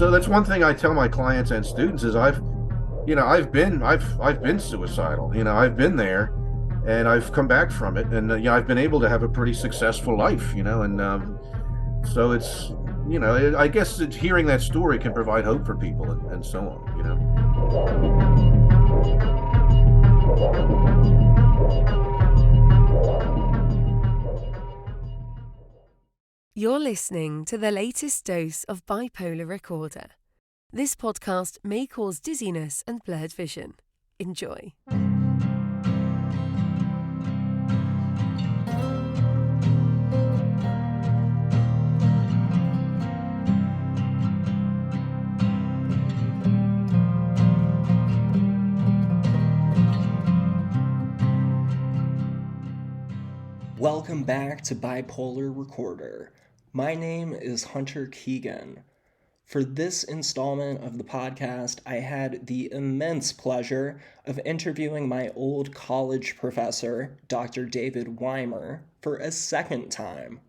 So that's one thing I tell my clients and students is I've been suicidal. I've been there, and I've come back from it, and I've been able to have a pretty successful life. And so it's I guess hearing that story can provide hope for people and so on. You're listening to the latest dose of Bipolar Recorder. This podcast may cause dizziness and blurred vision. Enjoy. Welcome back to Bipolar Recorder. My name is Hunter Keegan. For this installment of the podcast, I had the immense pleasure of interviewing my old college professor, Dr. David Wimer, for a second time.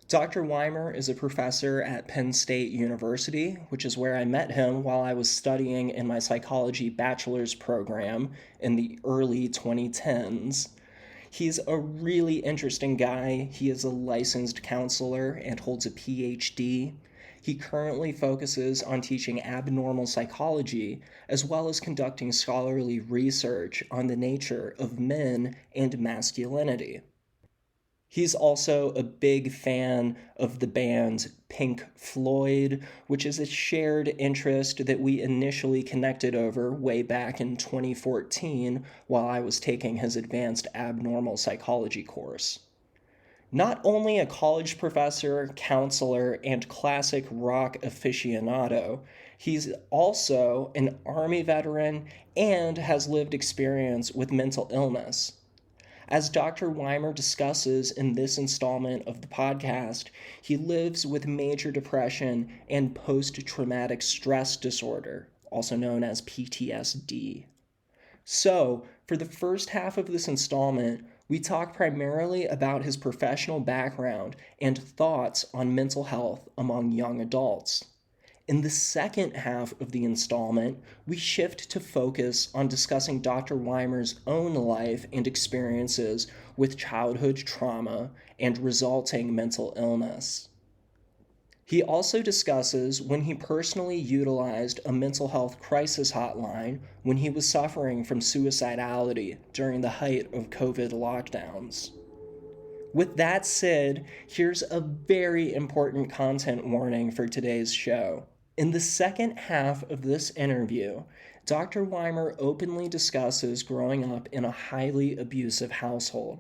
Dr. Wimer is a professor at Penn State University, which is where I met him while I was studying in my psychology bachelor's program in the early 2010s. He's a really interesting guy. He is a licensed counselor and holds a PhD. He currently focuses on teaching abnormal psychology, as well as conducting scholarly research on the nature of men and masculinity. He's also a big fan of the band Pink Floyd, which is a shared interest that we initially connected over way back in 2014 while I was taking his advanced abnormal psychology course. Not only a college professor, counselor, and classic rock aficionado, he's also an Army veteran and has lived experience with mental illness. As Dr. Wimer discusses in this installment of the podcast, he lives with major depression and post-traumatic stress disorder, also known as PTSD. So, for the first half of this installment, we talk primarily about his professional background and thoughts on mental health among young adults. In the second half of the installment, we shift to focus on discussing Dr. Wimer's own life and experiences with childhood trauma and resulting mental illness. He also discusses when he personally utilized a mental health crisis hotline when he was suffering from suicidality during the height of COVID lockdowns. With that said, here's a very important content warning for today's show. In the second half of this interview, Dr. Wimer openly discusses growing up in a highly abusive household.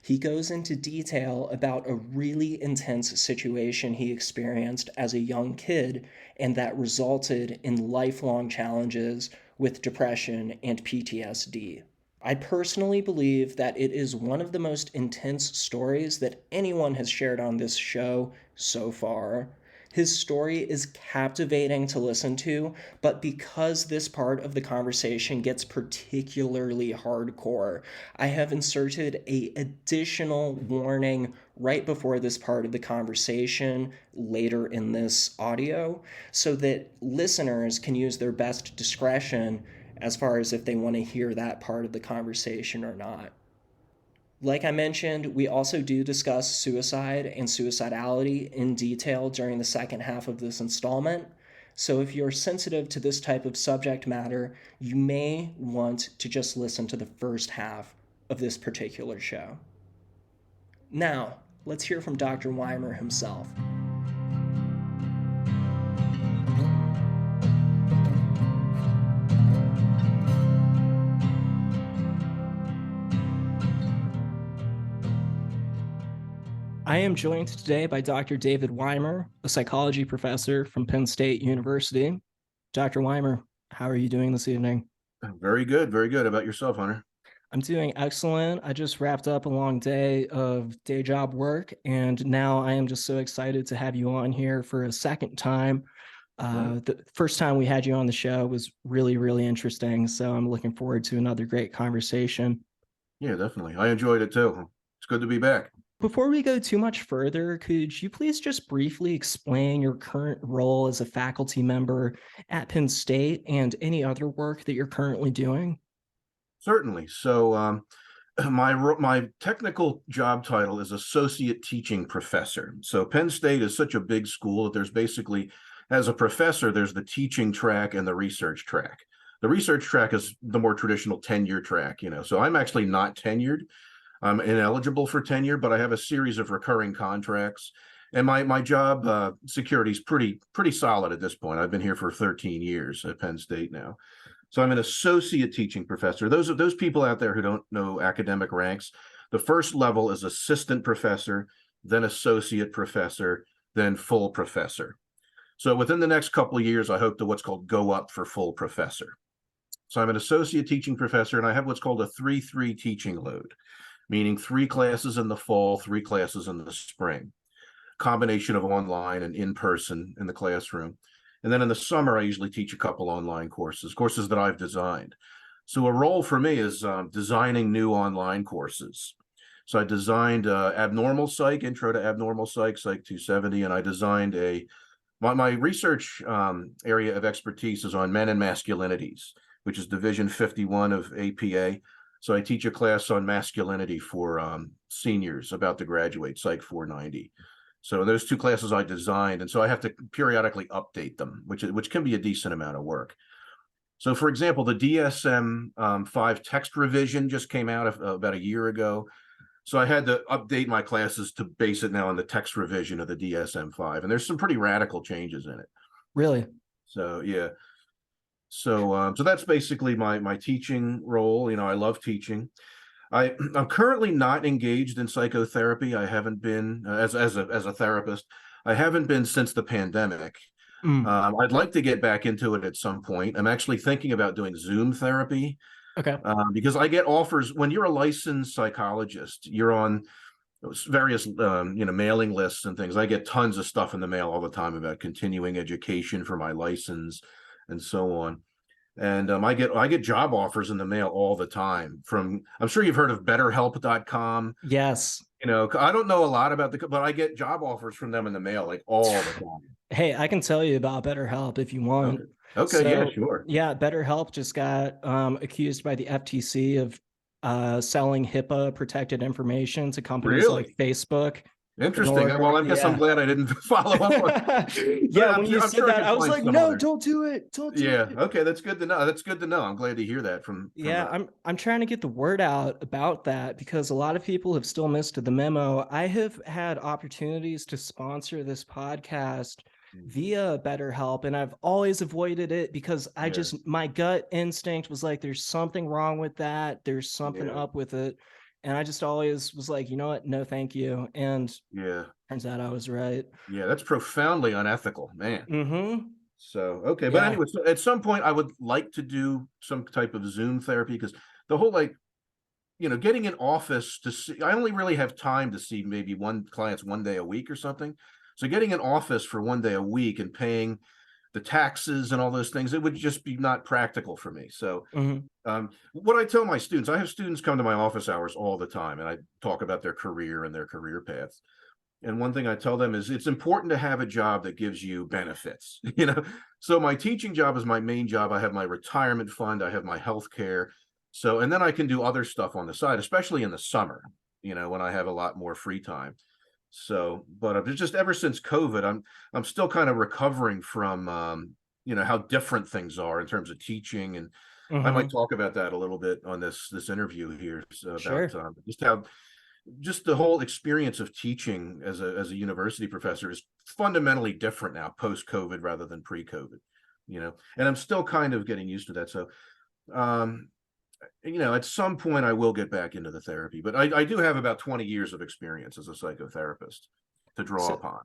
He goes into detail about a really intense situation he experienced as a young kid and that resulted in lifelong challenges with depression and PTSD. I personally believe that it is one of the most intense stories that anyone has shared on this show so far. His story is captivating to listen to, but because this part of the conversation gets particularly hardcore, I have inserted an additional warning right before this part of the conversation later in this audio so that listeners can use their best discretion as far as if they want to hear that part of the conversation or not. Like I mentioned, we also do discuss suicide and suicidality in detail during the second half of this installment. So if you're sensitive to this type of subject matter, you may want to just listen to the first half of this particular show. Now, let's hear from Dr. Wimer himself. I am joined today by Dr. David Wimer, a psychology professor from Penn State University. Dr. Wimer, how are you doing this evening? Very good, very good. How about yourself, Hunter? I'm doing excellent. I just wrapped up a long day of day job work, and now I am just so excited to have you on here for a second time. The first time we had you on the show was really, really interesting, so I'm looking forward to another great conversation. Yeah, definitely. I enjoyed it too. It's good to be back. Before we go too much further, could you please just briefly explain your current role as a faculty member at Penn State and any other work that you're currently doing? Certainly. So my technical job title is associate teaching professor. So Penn State is such a big school that there's basically, as a professor, there's the teaching track and the research track. The research track is the more traditional tenure track, So I'm actually not tenured. I'm ineligible for tenure, but I have a series of recurring contracts, and my job security is pretty solid at this point. I've been here for 13 years at Penn State now. So I'm an associate teaching professor. Those people out there who don't know academic ranks, the first level is assistant professor, then associate professor, then full professor. So within the next couple of years, I hope to what's called go up for full professor. So I'm an associate teaching professor, and I have what's called a 3-3 teaching load, meaning 3 classes in the fall, 3 classes in the spring, combination of online and in person in the classroom. And then in the summer, I usually teach a couple online courses that I've designed. So a role for me is designing new online courses. So I designed Abnormal Psych, Intro to Abnormal Psych, Psych 270, and I designed my research area of expertise is on men and masculinities, which is Division 51 of APA. So I teach a class on masculinity for seniors about to graduate, Psych 490. So those 2 classes I designed, and so I have to periodically update them, which can be a decent amount of work. So, for example, the DSM-5 text revision just came out about a year ago. So I had to update my classes to base it now on the text revision of the DSM-5, and there's some pretty radical changes in it. Really? So yeah. So that's basically my teaching role. I love teaching. I'm currently not engaged in psychotherapy. I haven't been as a therapist. I haven't been since the pandemic. Mm. I'd like to get back into it at some point. I'm actually thinking about doing Zoom therapy Okay. because I get offers when you're a licensed psychologist. You're on various mailing lists and things. I get tons of stuff in the mail all the time about continuing education for my license and so on. And I get job offers in the mail all the time from, I'm sure you've heard of BetterHelp.com. Yes. I don't know a lot about but I get job offers from them in the mail like all the time. Hey, I can tell you about BetterHelp if you want. Okay, yeah, sure. Yeah, BetterHelp just got accused by the FTC of selling HIPAA protected information to companies like Facebook. Interesting. Well, I guess I'm glad I didn't follow up on. Yeah, when you said that, I was like, no, don't do it. Don't do it. Yeah, okay, that's good to know. That's good to know. I'm glad to hear that from Yeah, I'm trying to get the word out about that because a lot of people have still missed the memo. I have had opportunities to sponsor this podcast via BetterHelp, and I've always avoided it because my gut instinct was like, there's something wrong with that. There's something up with it. And I just always was like, you know what? No, thank you. And turns out I was right. Yeah, that's profoundly unethical, man. Mm-hmm. So, okay. But anyway, so at some point I would like to do some type of Zoom therapy because the whole getting an office to see, I only really have time to see maybe clients 1 day a week or something. So getting an office for 1 day a week and paying the taxes and all those things, it would just be not practical for me. So what I tell my students, I have students come to my office hours all the time, and I talk about their career and their career paths. And one thing I tell them is it's important to have a job that gives you benefits, So my teaching job is my main job. I have my retirement fund. I have my health care. So, and then I can do other stuff on the side, especially in the summer, when I have a lot more free time. So, but just ever since COVID, I'm still kind of recovering from, how different things are in terms of teaching. And I might talk about that a little bit on this interview here. So about just the whole experience of teaching as a university professor is fundamentally different now post-COVID rather than pre-COVID, and I'm still kind of getting used to that. So, at some point I will get back into the therapy, but I do have about 20 years of experience as a psychotherapist to draw upon.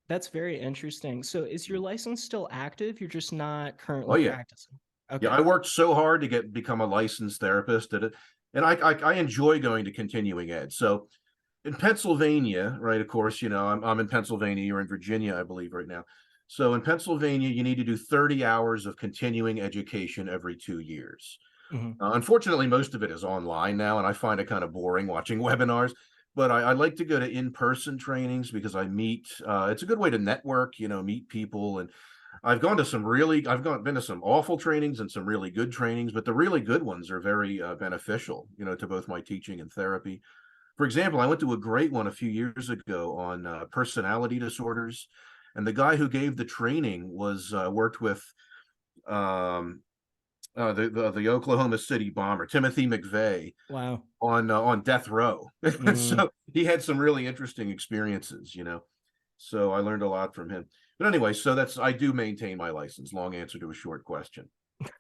That's very interesting. So is your license still active? You're just not currently practicing? Okay. Yeah, I worked so hard to become a licensed therapist at it. And I enjoy going to continuing ed. So in Pennsylvania, right, of course, I'm in Pennsylvania, you're in Virginia, I believe right now. So in Pennsylvania, you need to do 30 hours of continuing education every 2 years. Unfortunately, most of it is online now, and I find it kind of boring watching webinars. but I like to go to in-person trainings because I meet. It's a good way to network, meet people. And I've been to some awful trainings and some really good trainings, but the really good ones are very beneficial, to both my teaching and therapy. For example, I went to a great one a few years ago on personality disorders, and the guy who gave the training was worked with um, the Oklahoma City bomber Timothy McVeigh Wow. on death row. Mm, So he had some really interesting experiences. So I learned a lot from him. But anyway, so I do maintain my license. Long answer to a short question.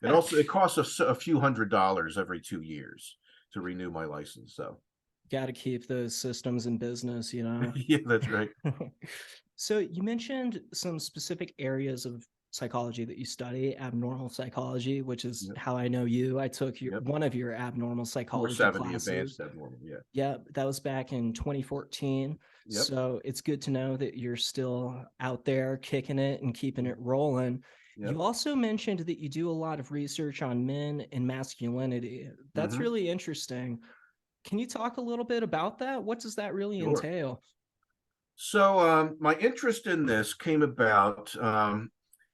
It costs a few $100s every 2 years to renew my license. So got to keep those systems in business, you know. yeah, that's right. So you mentioned some specific areas of psychology that you study, abnormal psychology, which is Yep. how I know you. I took Yep. one of your abnormal psychology 470 advanced classes. abnormal. Yeah. Yeah, that was back in 2014. Yep. So it's good to know that you're still out there kicking it and keeping it rolling. Yep. You also mentioned that you do a lot of research on men and masculinity. That's Mm-hmm. really interesting. Can you talk a little bit about that? What does that really Sure. entail? So my interest in this came about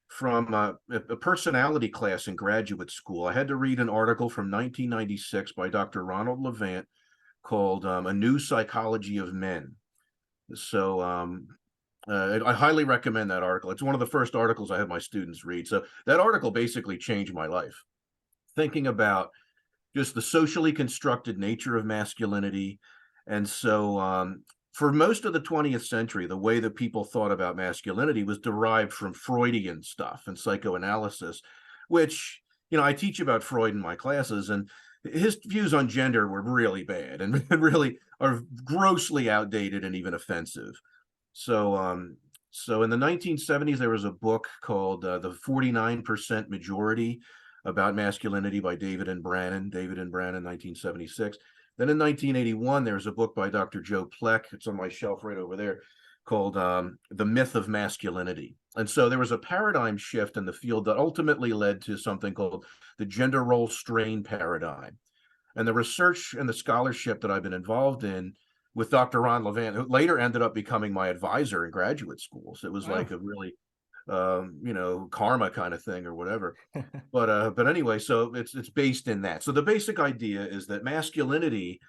from a personality class in graduate school. I had to read an article from 1996 by Dr. Ronald Levant called "A New Psychology of Men." So I highly recommend that article. It's one of the first articles I had my students read. So that article basically changed my life, thinking about just the socially constructed nature of masculinity. And so, for most of the 20th century, the way that people thought about masculinity was derived from Freudian stuff and psychoanalysis, which, I teach about Freud in my classes, and his views on gender were really bad and really are grossly outdated and even offensive. So, so in the 1970s, there was a book called "The 49% Majority" about masculinity by David and Brannon, 1976. Then in 1981, there was a book by Dr. Joe Pleck. It's on my shelf right over there, called "The Myth of Masculinity." And so there was a paradigm shift in the field that ultimately led to something called the gender role strain paradigm. And the research and the scholarship that I've been involved in with Dr. Ron Levant, who later ended up becoming my advisor in graduate school. So it was Wow. like a really, karma kind of thing or whatever. But anyway, so it's based in that. So the basic idea is that masculinity,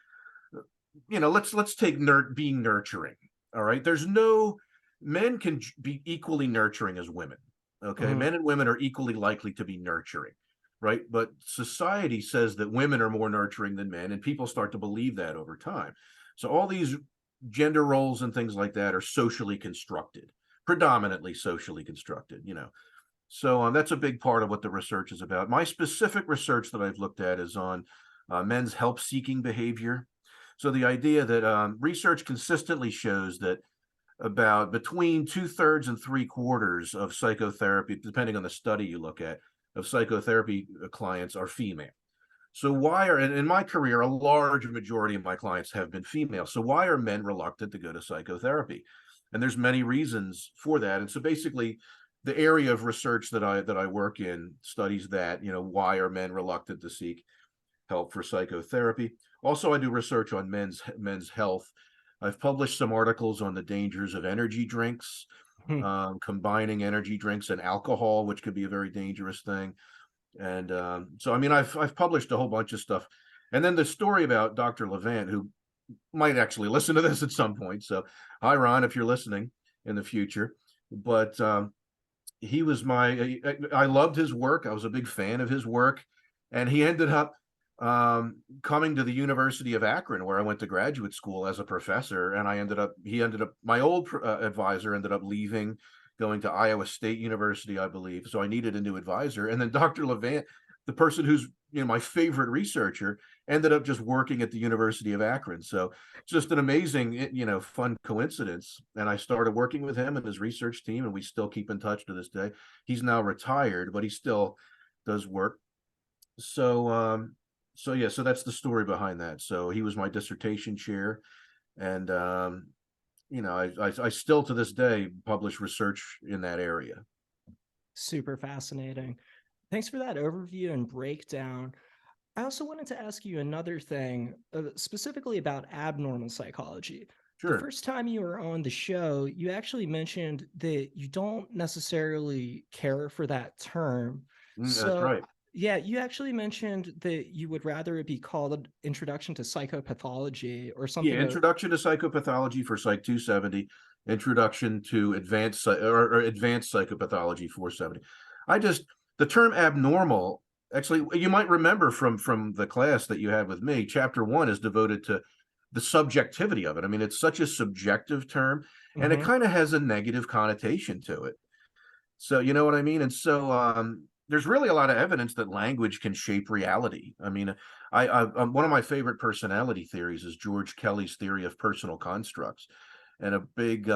let's take being nurturing. All right, there's no men can be equally nurturing as women. Okay, Mhm. men and women are equally likely to be nurturing, right? But society says that women are more nurturing than men, and people start to believe that over time. So all these gender roles and things like that are socially constructed, predominantly socially constructed. So that's a big part of what the research is about. My specific research that I've looked at is on men's help-seeking behavior. So the idea that research consistently shows that about between 2/3 and 3/4 of psychotherapy, depending on the study you look at, of psychotherapy clients are female. So why are, in my career, a large majority of my clients have been female. So why are men reluctant to go to psychotherapy? And there's many reasons for that. And so basically, the area of research that I work in studies that, why are men reluctant to seek help for psychotherapy. Also, I do research on men's health. I've published some articles on the dangers of energy drinks, Hmm. combining energy drinks and alcohol, which could be a very dangerous thing. And so, I mean, I've published a whole bunch of stuff. And then the story about Dr. Levant, who might actually listen to this at some point. So, hi, Ron, if you're listening in the future. But he was I loved his work. I was a big fan of his work. And he ended up coming to the University of Akron, where I went to graduate school as a professor. And my old advisor ended up leaving, going to Iowa State University, I believe. So I needed a new advisor. And then Dr. Levant, the person who's my favorite researcher, ended up just working at the University of Akron. So it's just an amazing, fun coincidence. And I started working with him and his research team, and we still keep in touch to this day. He's now retired, but he still does work. So yeah, so that's the story behind that. So he was my dissertation chair, and I still to this day publish research in that area. Super fascinating. Thanks for that overview and breakdown. I also wanted to ask you another thing, specifically about abnormal psychology. The Sure. first time you were on the show, you actually mentioned that you don't necessarily care for that term. That's So, right. yeah, you actually mentioned that you would rather it be called Introduction to Psychopathology or Yeah, something. Introduction to Psychopathology for Psych 270, Introduction to or Advanced Psychopathology 470. I just the term abnormal, actually, you might remember from the class that you had with me, chapter 1 is devoted to the subjectivity of it. I mean, it's such a subjective term, and it Mhm. kind of has a negative connotation to it. So you know what I mean? And so there's really a lot of evidence that language can shape reality. I mean, one of my favorite personality theories is George Kelly's theory of personal constructs, and a big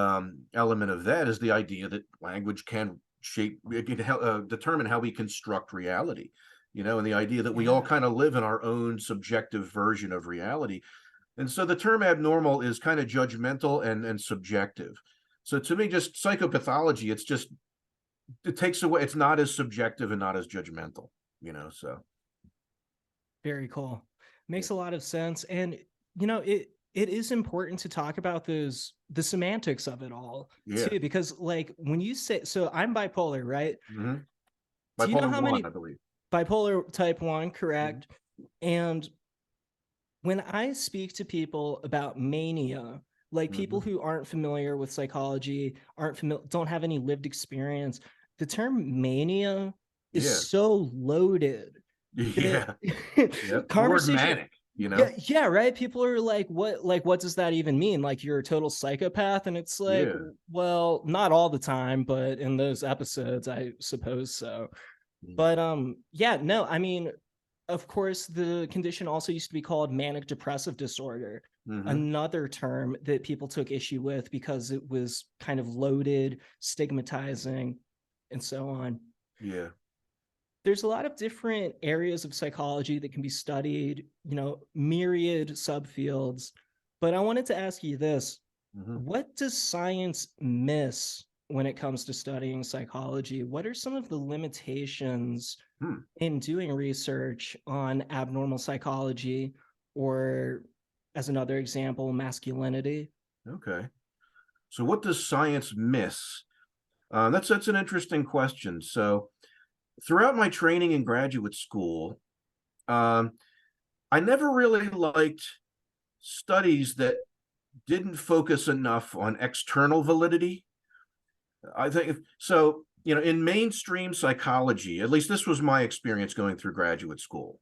element of that is the idea that language can shape, it can determine how we construct reality. You know, and the idea that we all Yeah. kind of live in our own subjective version of reality. And so the term abnormal is kind of judgmental and subjective. So to me, just psychopathology, it's just it takes away, it's not as subjective and not as judgmental, you know. So Very cool. yeah. Makes a lot of sense. And it is important to talk about the semantics of it all Yeah. too, because like when you say, so I'm bipolar, right? Mm-hmm. Do you know Bipolar how one, many I believe. bipolar type 1, Mm-hmm. correct? And when I speak to people about mania, like Mm-hmm. people who aren't familiar with psychology, aren't familiar, don't have any lived experience, the term mania is Yeah. so loaded that Yeah. Yeah. The word conversation. manic, you Yeah, know. yeah, right. People are like, what does that even mean? Like you're a total psychopath? And it's like, Yeah. well, not all the time, but in those episodes, I suppose so. But yeah, no, I mean, of course, the condition also used to be called manic depressive disorder, Mm-hmm. another term that people took issue with because it was kind of loaded, stigmatizing, and so on. Yeah. There's a lot of different areas of psychology that can be studied, myriad subfields. But I wanted to ask you this: Mm-hmm. what does science miss when it comes to studying psychology? What are some of the limitations Hmm. in doing research on abnormal psychology, or, as another example, masculinity? Okay. So what does science miss? That's an interesting question. So throughout my training in graduate school, um, I never really liked studies that didn't focus enough on external validity. I think so. You know, in mainstream psychology, at least this was my experience going through graduate school.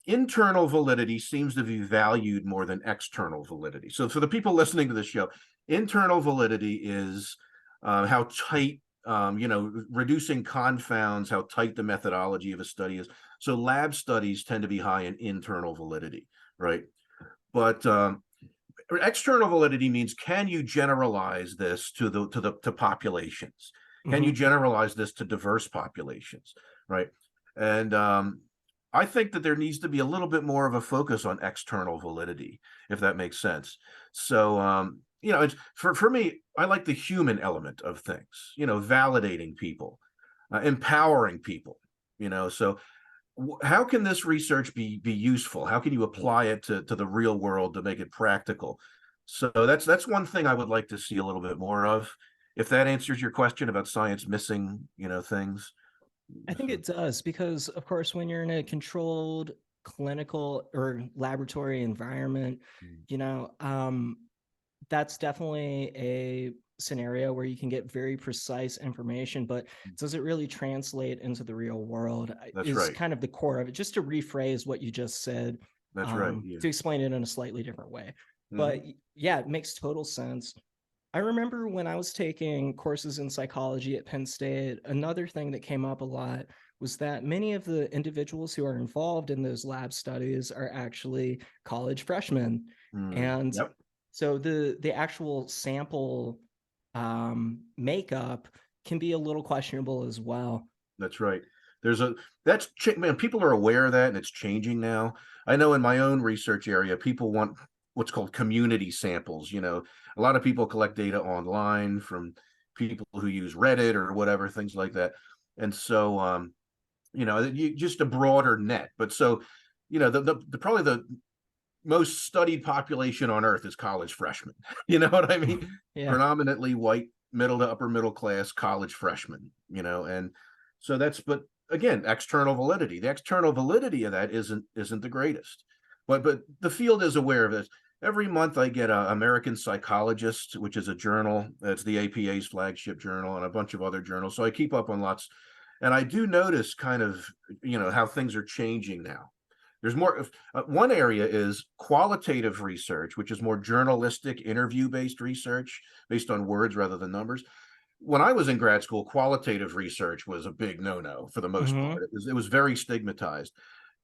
Internal validity seems to be valued more than external validity. So, for the people listening to this show, internal validity is how tight, reducing confounds, how tight the methodology of a study is. So, lab studies tend to be high in internal validity, right? But external validity means, can you generalize this to populations? Can you Mm-hmm. generalize this to diverse populations, right? And I think that there needs to be a little bit more of a focus on external validity, if that makes sense. So it's for me, I like the human element of things, validating people, empowering people, so how can this research be useful? How can you apply it to the real world to make it practical? So that's one thing I would like to see a little bit more of. If that answers your question about science missing, things. I think So, it does because, of course, when you're in a controlled clinical or laboratory environment, you know, um, that's definitely a scenario where you can get very precise information, but does it really translate into the real world? that's Is right. kind of the core of it. Just to rephrase what you just said, That's right. Yeah. to explain it in a slightly different way. Hmm. But yeah, it makes total sense. I remember when I was taking courses in psychology at Penn State, another thing that came up a lot was that many of the individuals who are involved in those lab studies are actually college freshmen. And Yep. so the actual sample makeup can be a little questionable as well. That's right. There's a man. People are aware of that, and it's changing now. I know in my own research area, people want what's called community samples. A lot of people collect data online from people who use Reddit or whatever, things like that. And so just a broader net. But so, the probably the most studied population on earth is college freshmen. You know what I mean? Yeah. Predominantly white, middle to upper middle class college freshmen, and so but again, external validity. The external validity of that isn't the greatest. But the field is aware of this. Every month I get a American Psychologist, which is a journal. It's the APA's flagship journal, and a bunch of other journals. So I keep up on lots, and I do notice kind of, how things are changing now. There's more. One area is qualitative research, which is more journalistic, interview-based research based on words rather than numbers. When I was in grad school, qualitative research was a big no-no for the most Hmm. part. It was very stigmatized.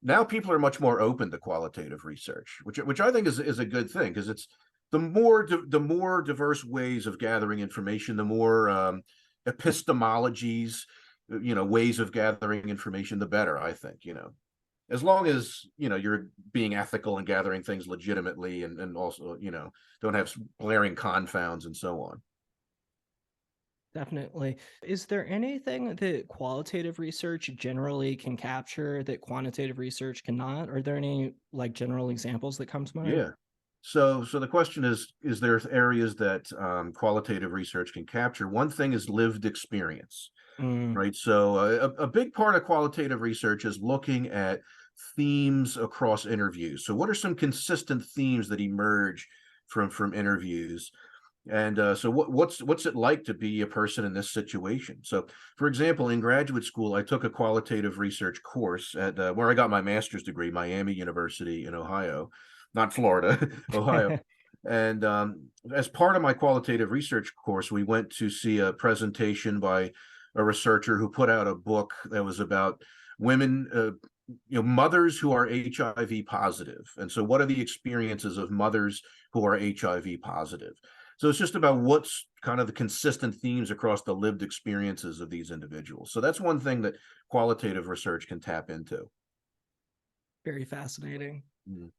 Now people are much more open to qualitative research, which I think is a good thing, because it's the more diverse ways of gathering information, the more epistemologies, ways of gathering information, the better, I think. As long as you're being ethical and gathering things legitimately, and also don't have glaring confounds and so on. Definitely. Is there anything that qualitative research generally can capture that quantitative research cannot? Are there any like general examples that come to mind? Yeah. So the question is there areas that qualitative research can capture? One thing is lived experience, Mm, right? So a big part of qualitative research is looking at themes across interviews. So what are some consistent themes that emerge from interviews? And so what's it like to be a person in this situation? So, for example, in graduate school, I took a qualitative research course at where I got my master's degree, Miami University in Ohio, not Florida, Ohio. And as part of my qualitative research course, we went to see a presentation by a researcher who put out a book that was about women, mothers who are HIV positive. And so, what are the experiences of mothers who are HIV positive? So it's just about what's kind of the consistent themes across the lived experiences of these individuals. So that's one thing that qualitative research can tap into. very fascinating. Mm.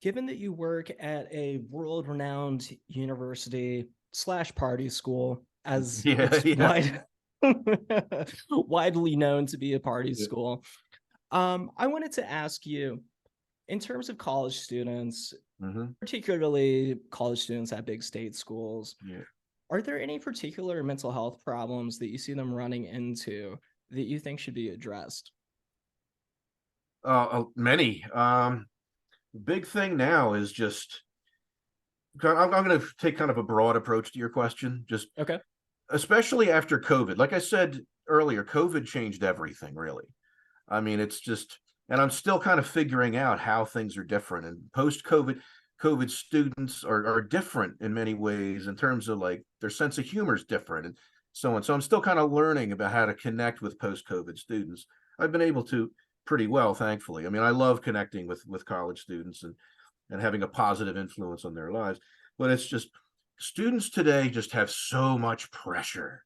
Given that you work at a world-renowned university slash party school, as Yeah, it's yeah. widely known to be a party Yeah. school, I wanted to ask you, in terms of college students, Hmm. particularly college students at big state schools, Yeah. are there any particular mental health problems that you see them running into that you think should be addressed? Many. Big thing now is just I'm going to take kind of a broad approach to your question, just Okay. especially after COVID. Like I said earlier, COVID changed everything, really. I mean, it's just, and I'm still kind of figuring out how things are different. And post-COVID students are different in many ways in terms of like their sense of humor is different and so on. So I'm still kind of learning about how to connect with post-COVID students. I've been able to pretty well, thankfully. I mean, I love connecting with college students and having a positive influence on their lives. But it's just students today just have so much pressure.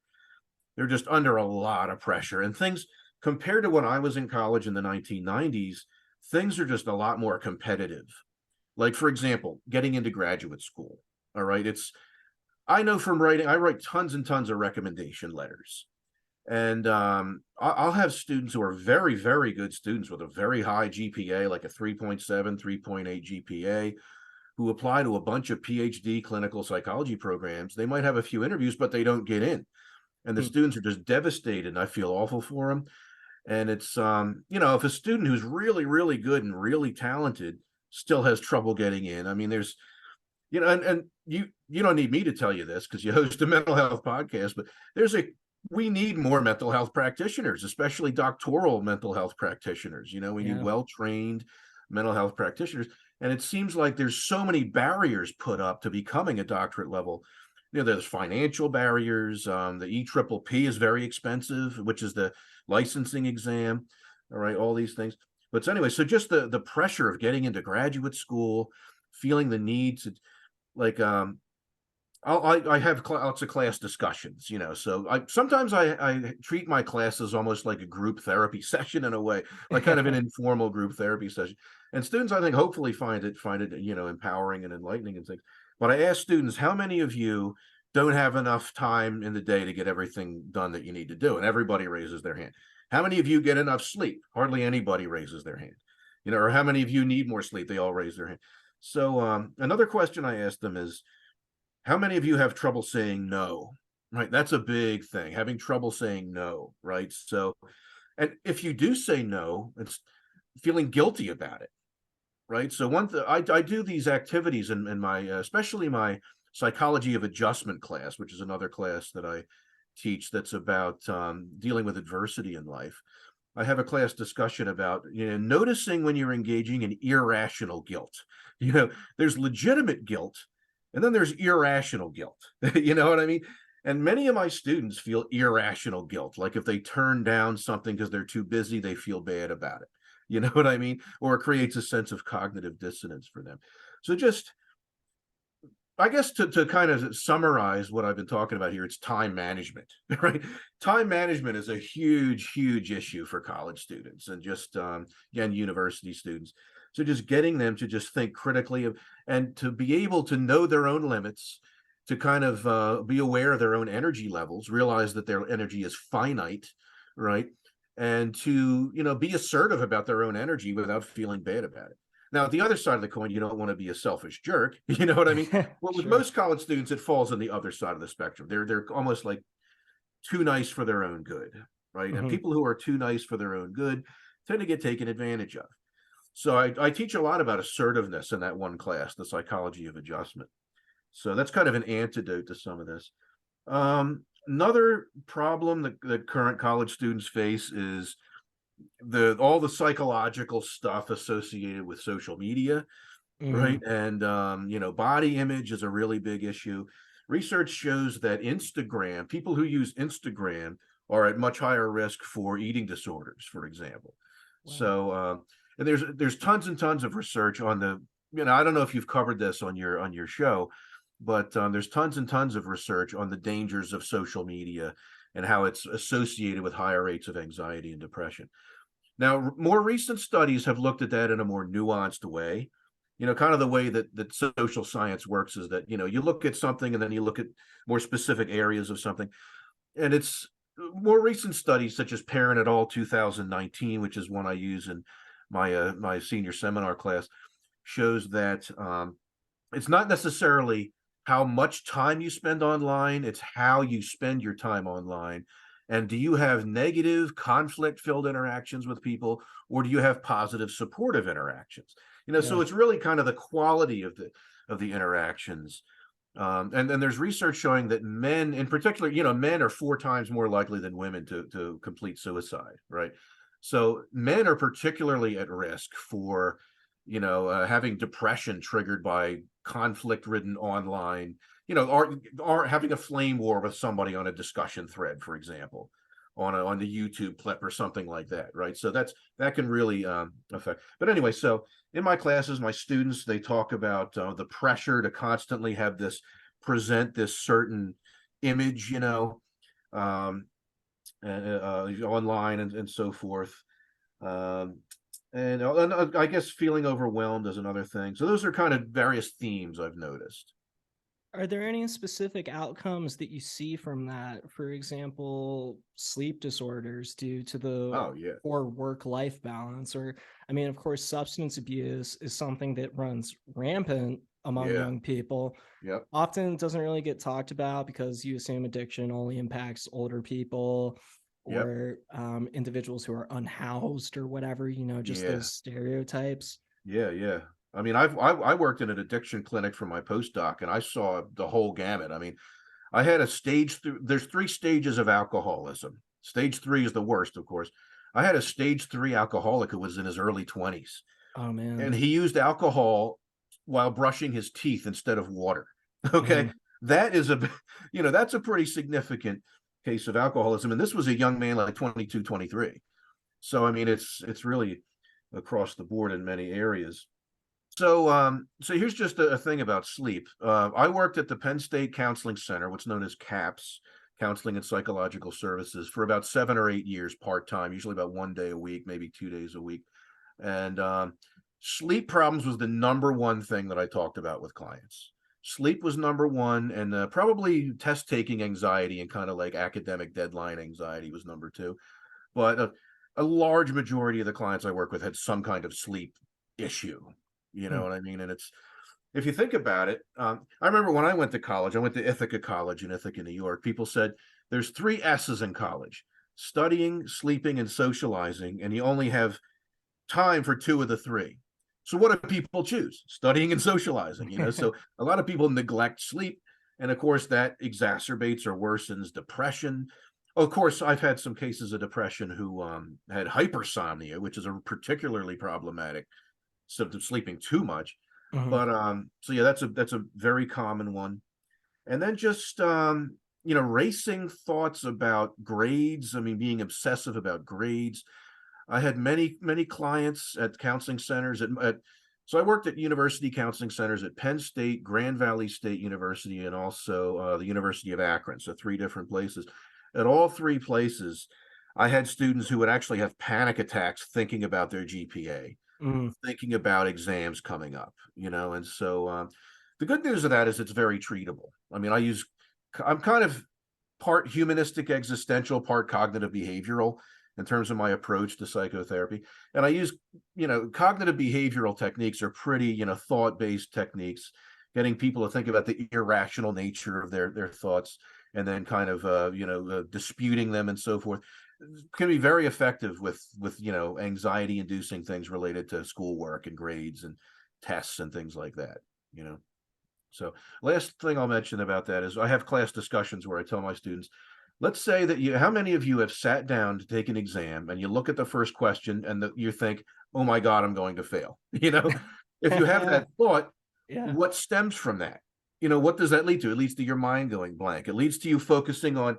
They're just under a lot of pressure, and things compared to when I was in college in the 1990s, things are just a lot more competitive. Like, for example, getting into graduate school. All right. I know from writing, I write tons and tons of recommendation letters. And I'll have students who are very, very good students with a very high GPA, like a 3.7, 3.8 GPA, who apply to a bunch of PhD clinical psychology programs. They might have a few interviews, but they don't get in. And the Hmm. students are just devastated. And I feel awful for them. And it's if a student who's really, really good and really talented still has trouble getting in. I mean, there's and you don't need me to tell you this because you host a mental health podcast, but we need more mental health practitioners, especially doctoral mental health practitioners. We need Yeah. well-trained mental health practitioners. And it seems like there's so many barriers put up to becoming a doctorate level. There's financial barriers. The EPPP is very expensive, which is the licensing exam. All right, all these things. But so anyway, so just the pressure of getting into graduate school, feeling the need to like I have lots of class discussions, so I treat my classes almost like a group therapy session in a way, like kind of an informal group therapy session. And students, I think, hopefully find it empowering and enlightening and things. But I ask students, how many of you don't have enough time in the day to get everything done that you need to do? And everybody raises their hand. How many of you get enough sleep? Hardly anybody raises their hand. Or how many of you need more sleep? They all raise their hand. So another question I asked them is, how many of you have trouble saying no? Right, that's a big thing, having trouble saying no, right? So, and if you do say no, it's feeling guilty about it, right? So I do these activities in my especially my psychology of adjustment class, which is another class that I teach that's about dealing with adversity in life. I have a class discussion about noticing when you're engaging in irrational guilt. There's legitimate guilt, and then there's irrational guilt. You know what I mean? And many of my students feel irrational guilt, like if they turn down something because they're too busy, they feel bad about it. You know what I mean? Or it creates a sense of cognitive dissonance for them. So just, I guess to kind of summarize what I've been talking about here, it's time management, right? Time management is a huge, huge issue for college students and just, again, university students. So just getting them to just think critically and to be able to know their own limits, to kind of be aware of their own energy levels, realize that their energy is finite, right? And to, be assertive about their own energy without feeling bad about it. Now, the other side of the coin, you don't want to be a selfish jerk. You know what I mean? Well, with Sure. most college students, it falls on the other side of the spectrum. They're almost like too nice for their own good, right? And Hmm. people who are too nice for their own good tend to get taken advantage of. So I teach a lot about assertiveness in that one class, the psychology of adjustment. So that's kind of an antidote to some of this. Another problem that current college students face is all the psychological stuff associated with social media, right? Hmm. And body image is a really big issue. Research shows that people who use Instagram are at much higher risk for eating disorders, for example. Wow. So and there's tons and tons of research on I don't know if you've covered this on your show, but there's tons and tons of research on the dangers of social media and how it's associated with higher rates of anxiety and depression. Now, more recent studies have looked at that in a more nuanced way. Kind of the way that social science works is that, you look at something and then you look at more specific areas of something. And it's more recent studies such as Parent et al. 2019, which is one I use in my senior seminar class, shows that it's not necessarily how much time you spend online, it's how you spend your time online. And do you have negative conflict filled interactions with people, or do you have positive supportive interactions? So Yeah. it's really kind of the quality of the interactions. And then there's research showing that men in particular, men are 4 times more likely than women to complete suicide, right? So men are particularly at risk for having depression triggered by conflict ridden online, or having a flame war with somebody on a discussion thread, for example, on the YouTube clip or something like that, right? So that can really affect. But anyway, so in my classes, my students, they talk about the pressure to constantly present this certain image, um, online and so forth. Um, and I guess feeling overwhelmed is another thing. So those are kind of various themes I've noticed. Are there any specific outcomes that you see from that? For example, sleep disorders due to the Oh yeah, poor work-life balance, or I mean, of course, substance abuse is something that runs rampant among yeah, young people. yep, Often doesn't really get talked about because you assume addiction only impacts older people yep, or individuals who are unhoused or whatever, just yeah, those stereotypes. yeah, yeah. I mean, I worked in an addiction clinic for my postdoc, and I saw the whole gamut. I mean, I had a there's 3 stages of alcoholism. Stage 3 is the worst, of course. I had a stage 3 alcoholic who was in his early 20s, Oh and man. he used alcohol while brushing his teeth instead of water. Okay. Mhm. That is that's a pretty significant case of alcoholism. And this was a young man like 22, 23. So, I mean, it's really across the board in many areas. So here's just a thing about sleep. I worked at the Penn State Counseling Center, what's known as CAPS, Counseling and Psychological Services, for about 7 or 8 years part time, usually about 1 day a week, maybe 2 days a week. And sleep problems was the number one thing that I talked about with clients. Sleep was number one, and probably test taking anxiety and kind of like academic deadline anxiety was number two. but a large majority of the clients I work with had some kind of sleep issue. You know Mm. what I mean? And it's, if you think about it, I remember when I went to college, I went to Ithaca College in Ithaca, New York. People said there's three S's in college: studying, sleeping, and socializing. And you only have time for two of the three. So what do people choose? Studying and socializing, you know? So a lot of people neglect sleep. And of course, that exacerbates or worsens depression. Of course, I've had some cases of depression who had hypersomnia, which is a particularly problematic symptom, sleeping too much. Mhm. But so yeah, that's a very common one. And then just racing thoughts about grades. I mean, being obsessive about grades. I had many clients at counseling centers so I worked at university counseling centers at Penn State, Grand Valley State University, and also the University of Akron. So three different places. At all three places, I had students who would actually have panic attacks thinking about their GPA, Mhm. thinking about exams coming up, and so the good news of that is it's very treatable. I mean, I'm kind of part humanistic existential, part cognitive behavioral in terms of my approach to psychotherapy. And I use, cognitive behavioral techniques are pretty, thought-based techniques, getting people to think about the irrational nature of their thoughts and then kind of disputing them and so forth, can be very effective with anxiety inducing things related to schoolwork and grades and tests and things like that, you know. So last thing I'll mention about that is I have class discussions where I tell my students, let's say that how many of you have sat down to take an exam and you look at the first question and you think, oh my God, I'm going to fail. If you have that thought, Yeah. what stems from that? What does that lead to? It leads to your mind going blank. It leads to you focusing on,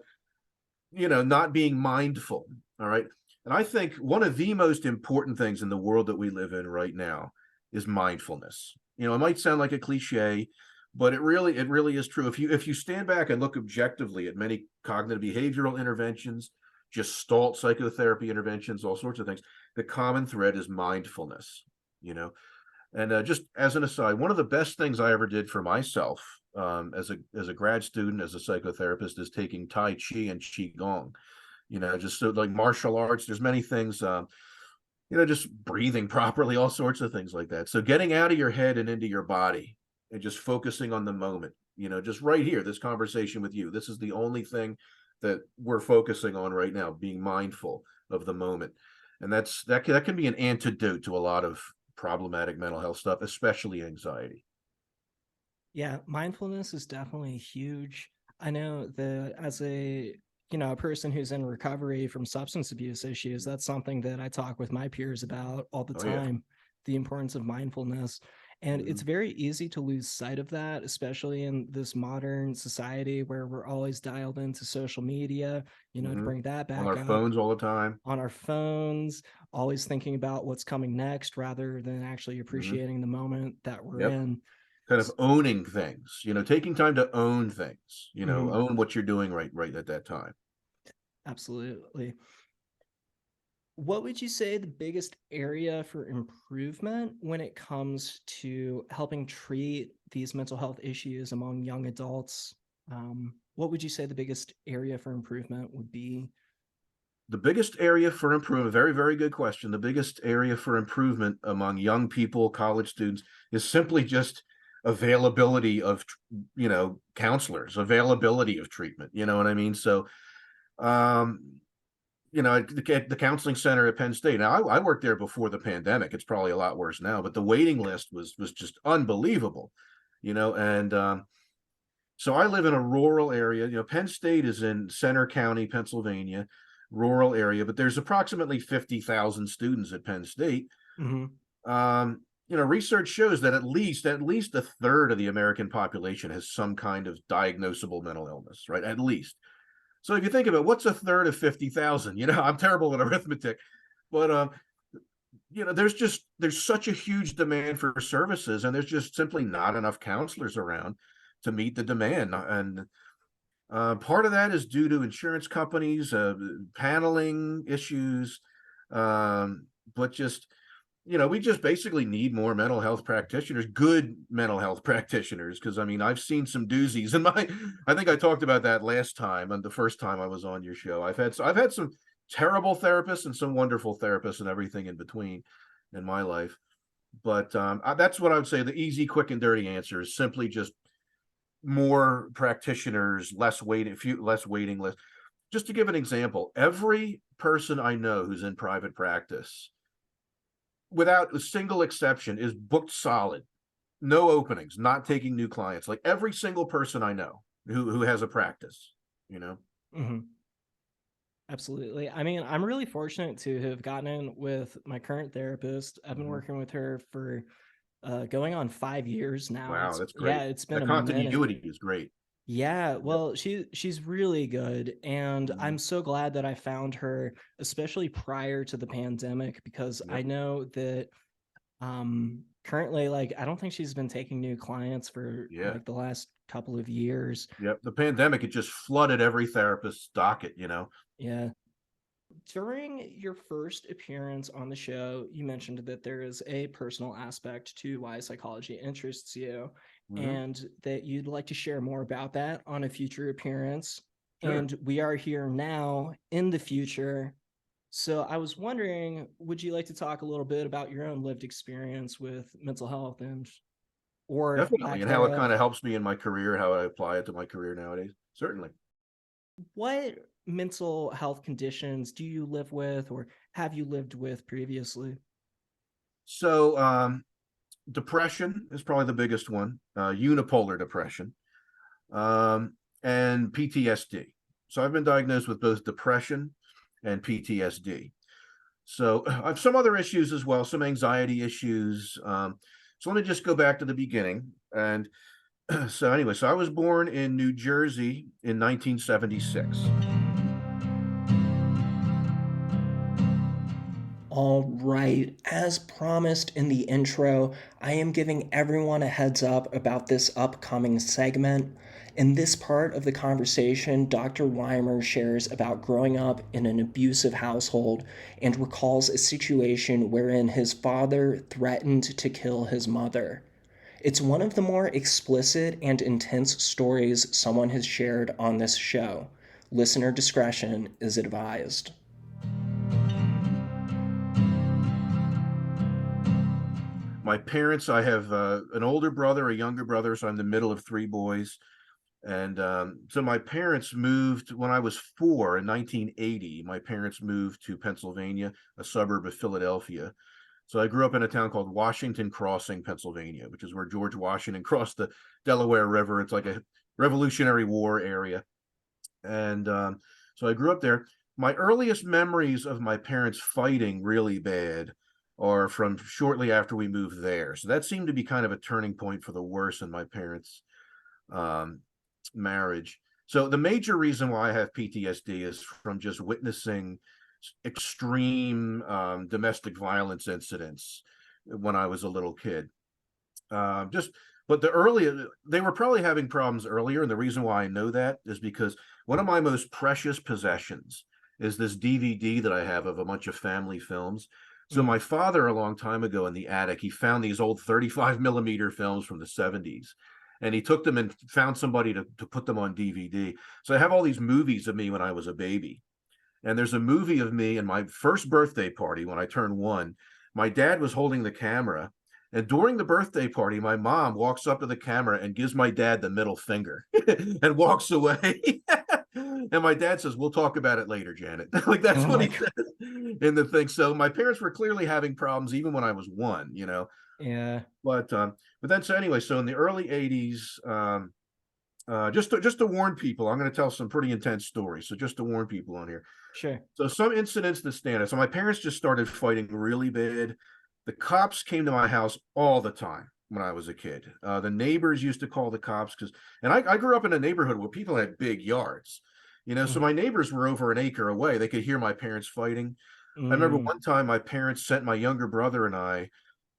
not being mindful. All right. And I think one of the most important things in the world that we live in right now is mindfulness. It might sound like a cliche, but it really is true. If you stand back and look objectively at many cognitive behavioral interventions, gestalt psychotherapy interventions, all sorts of things, the common thread is mindfulness. you know and just as an aside, one of the best things I ever did for myself, as a grad student, as a psychotherapist, is taking Tai Chi and Qigong. Just so, like, martial arts. There's many things. Just breathing properly, all sorts of things like that. So getting out of your head and into your body and just focusing on the moment. Just right here, this conversation with you. This is the only thing that we're focusing on right now. Being mindful of the moment, and that can be an antidote to a lot of problematic mental health stuff, especially anxiety. Yeah, mindfulness is definitely huge. I know that as a person who's in recovery from substance abuse issues, that's something that I talk with my peers about all the Oh yeah. time, the importance of mindfulness. And it's Mhm. very easy to lose sight of that, especially in this modern society where we're always dialed into social media, to Mhm. bring that On back our up phones all the time. on our phones, always thinking about what's coming next rather than actually Mhm. appreciating the moment that we're Yep. in. Kind of owning things, taking time to own things, Mhm. own what you're doing right at that time. Absolutely. What would you say the biggest area for improvement when it comes to helping treat these mental health issues among young adults? What would you say the biggest area for improvement would be? The biggest area for improvement, very, very good question. The biggest area for improvement among young people, college students, is simply just availability of, counselors, availability of treatment. You know what I mean? So, at the counseling center at Penn State. Now, I worked there before the pandemic. It's probably a lot worse now, but the waiting list was just unbelievable. And so I live in a rural area. Penn State is in Center County, Pennsylvania, rural area, but there's approximately 50,000 students at Penn State. Mhm. Research shows that at least a third of the American population has some kind of diagnosable mental illness, right? At least. So if you think about what's a third of 50,000, I'm terrible at arithmetic, but there's such a huge demand for services, and there's just simply not enough counselors around to meet the demand. And part of that is due to insurance companies, paneling issues, but just we just basically need more mental health practitioners, good mental health practitioners. Because I mean, I've seen some doozies, and I think I talked about that last time, and the first time I was on your show. I've had some terrible therapists and some wonderful therapists and everything in between in my life. But that's what I would say. The easy, quick, and dirty answer is simply just more practitioners, less waiting list. Just to give an example, every person I know who's in private practice, without a single exception, is booked solid, no openings, not taking new clients. Like every single person I know who has a practice, you know. Hmm. Absolutely. I mean, I'm really fortunate to have gotten in with my current therapist. I've been working with her for going on 5 years now. Wow, that's Yeah, great. it's been The a minute. continuity is great. Yeah, Yep. well, she's really good, and Mhm. I'm so glad that I found her, especially prior to the pandemic, because I Yep. know that currently, like, I don't think she's been taking new clients for Yeah. like the last couple of years. Yep. The pandemic, it just flooded every therapist's docket, you know. Yeah. During your first appearance on the show, you mentioned that there is a personal aspect to why psychology interests you, Hmm. and that you'd like to share more about that on a future appearance. Sure. And we are here now in the future. So I was wondering, would you like to talk a little bit about your own lived experience with mental health and or Definitely. lack And how it thereof? kind of helps me in my career, how I apply it to my career nowadays. Certainly. What mental health conditions do you live with or have you lived with previously? So, depression is probably the biggest one, unipolar depression, um, and PTSD. So I've been diagnosed with both depression and PTSD. So I have some other issues as well, some anxiety issues. So let me just go back to the beginning. And so anyway, so I was born in New Jersey in 1976. All right, as promised in the intro, I am giving everyone a heads up about this upcoming segment. In this part of the conversation, Dr. Weimer shares about growing up in an abusive household and recalls a situation wherein his father threatened to kill his mother. It's one of the more explicit and intense stories someone has shared on this show. Listener discretion is advised. My parents, I have an older brother, a younger brother, so I'm the middle of three boys. And so my parents moved when I was four in 1980. My parents moved to Pennsylvania, a suburb of Philadelphia. So I grew up in a town called Washington Crossing, Pennsylvania, which is where George Washington crossed the Delaware River. It's like a Revolutionary War area. And so I grew up there. My earliest memories of my parents fighting really bad are from shortly after we moved there. So that seemed to be kind of a turning point for the worse in my parents' um, marriage. So the major reason why I have PTSD is from just witnessing extreme domestic violence incidents when I was a little kid. Just, but the earlier they were probably having problems earlier, and the reason why I know that is because one of my most precious possessions is this DVD that I have of a bunch of family films. So Mm. my father, a long time ago in the attic, he found these old 35 millimeter films from the 70s. And he took them and found somebody to put them on DVD. So I have all these movies of me when I was a baby. And there's a movie of me in my first birthday party when I turned one. My dad was holding the camera. And during the birthday party, my mom walks up to the camera and gives my dad the middle finger and walks away. And my dad says, "We'll talk about it later, Janet." Like that's Oh what my he God. said in the thing. So my parents were clearly having problems even when I was one, you know. Yeah, But then so anyway, so in the early 80s, just to warn people, I'm going to tell some pretty intense stories. So just to warn people on here. sure. So some incidents that stand out. So my parents just started fighting really bad. The cops came to my house all the time when I was a kid. The neighbors used to call the cops because, and I grew up in a neighborhood where people had big yards, you know. So Mhm. my neighbors were over an acre away. They could hear my parents fighting. I remember Mm, one time my parents sent my younger brother and I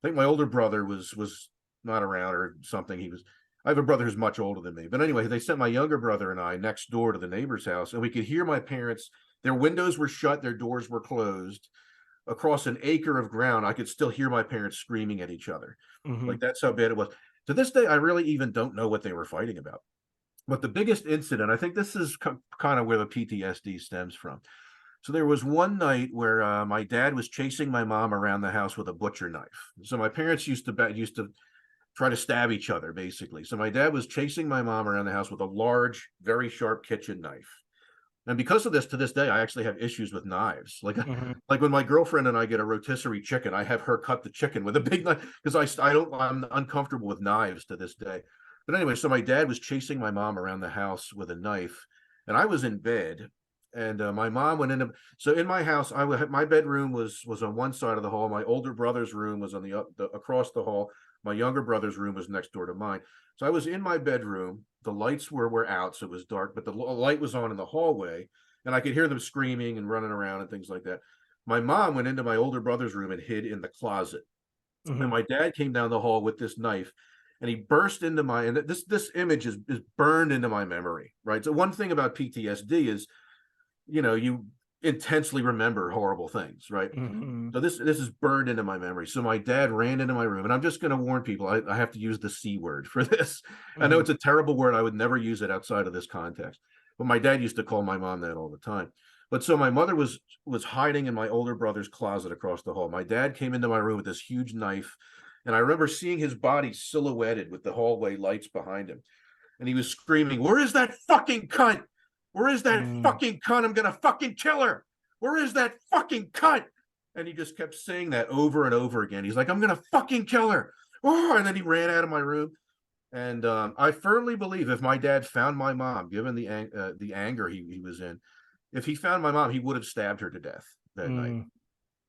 think my older brother was not around or something. He was. I have a brother who's much older than me, but anyway, they sent my younger brother and I next door to the neighbor's house, and we could hear my parents. Their windows were shut, their doors were closed. Across an acre of ground, I could still hear my parents screaming at each other. Like mhm. that's how bad it was. To this day, I really even don't know what they were fighting about. But the biggest incident, I think this is kind of where the PTSD stems from. So there was one night where my dad was chasing my mom around the house with a butcher knife. So my parents used to try to stab each other, basically. So my dad was chasing my mom around the house with a large, very sharp kitchen knife. And because of this, to this day, I actually have issues with knives. Like, Mm-hmm. like when my girlfriend and I get a rotisserie chicken, I have her cut the chicken with a big knife because I'm uncomfortable with knives to this day. But anyway, so my dad was chasing my mom around the house with a knife, and I was in bed, and my mom went into. So in my house, my bedroom was on one side of the hall. My older brother's room was on the across the hall. My younger brother's room was next door to mine. So I was in my bedroom. The lights were out, so it was dark, but the light was on in the hallway, and I could hear them screaming and running around and things like that. My mom went into my older brother's room and hid in the closet. And Mm-hmm. my dad came down the hall with this knife, and he burst into my, and this image is burned into my memory, right? So one thing about PTSD is, you intensely remember horrible things, right? Mm-hmm. So this is burned into my memory. So my dad ran into my room, and I'm just going to warn people, I have to use the C word for this. I know Mm-hmm. it's a terrible word. I would never use it outside of this context, but my dad used to call my mom that all the time. But so my mother was hiding in my older brother's closet across the hall. My dad came into my room with this huge knife, and I remember seeing his body silhouetted with the hallway lights behind him. And he was screaming, "Where is that fucking cunt? Where is that Mm-hmm. fucking cunt? I'm gonna fucking kill her. Where is that fucking cunt?" And he just kept saying that over and over again. He's like, "I'm gonna fucking kill her." Oh, and then he ran out of my room. And I firmly believe if my dad found my mom, given the anger he was in, if he found my mom, he would have stabbed her to death that night. Mm-hmm.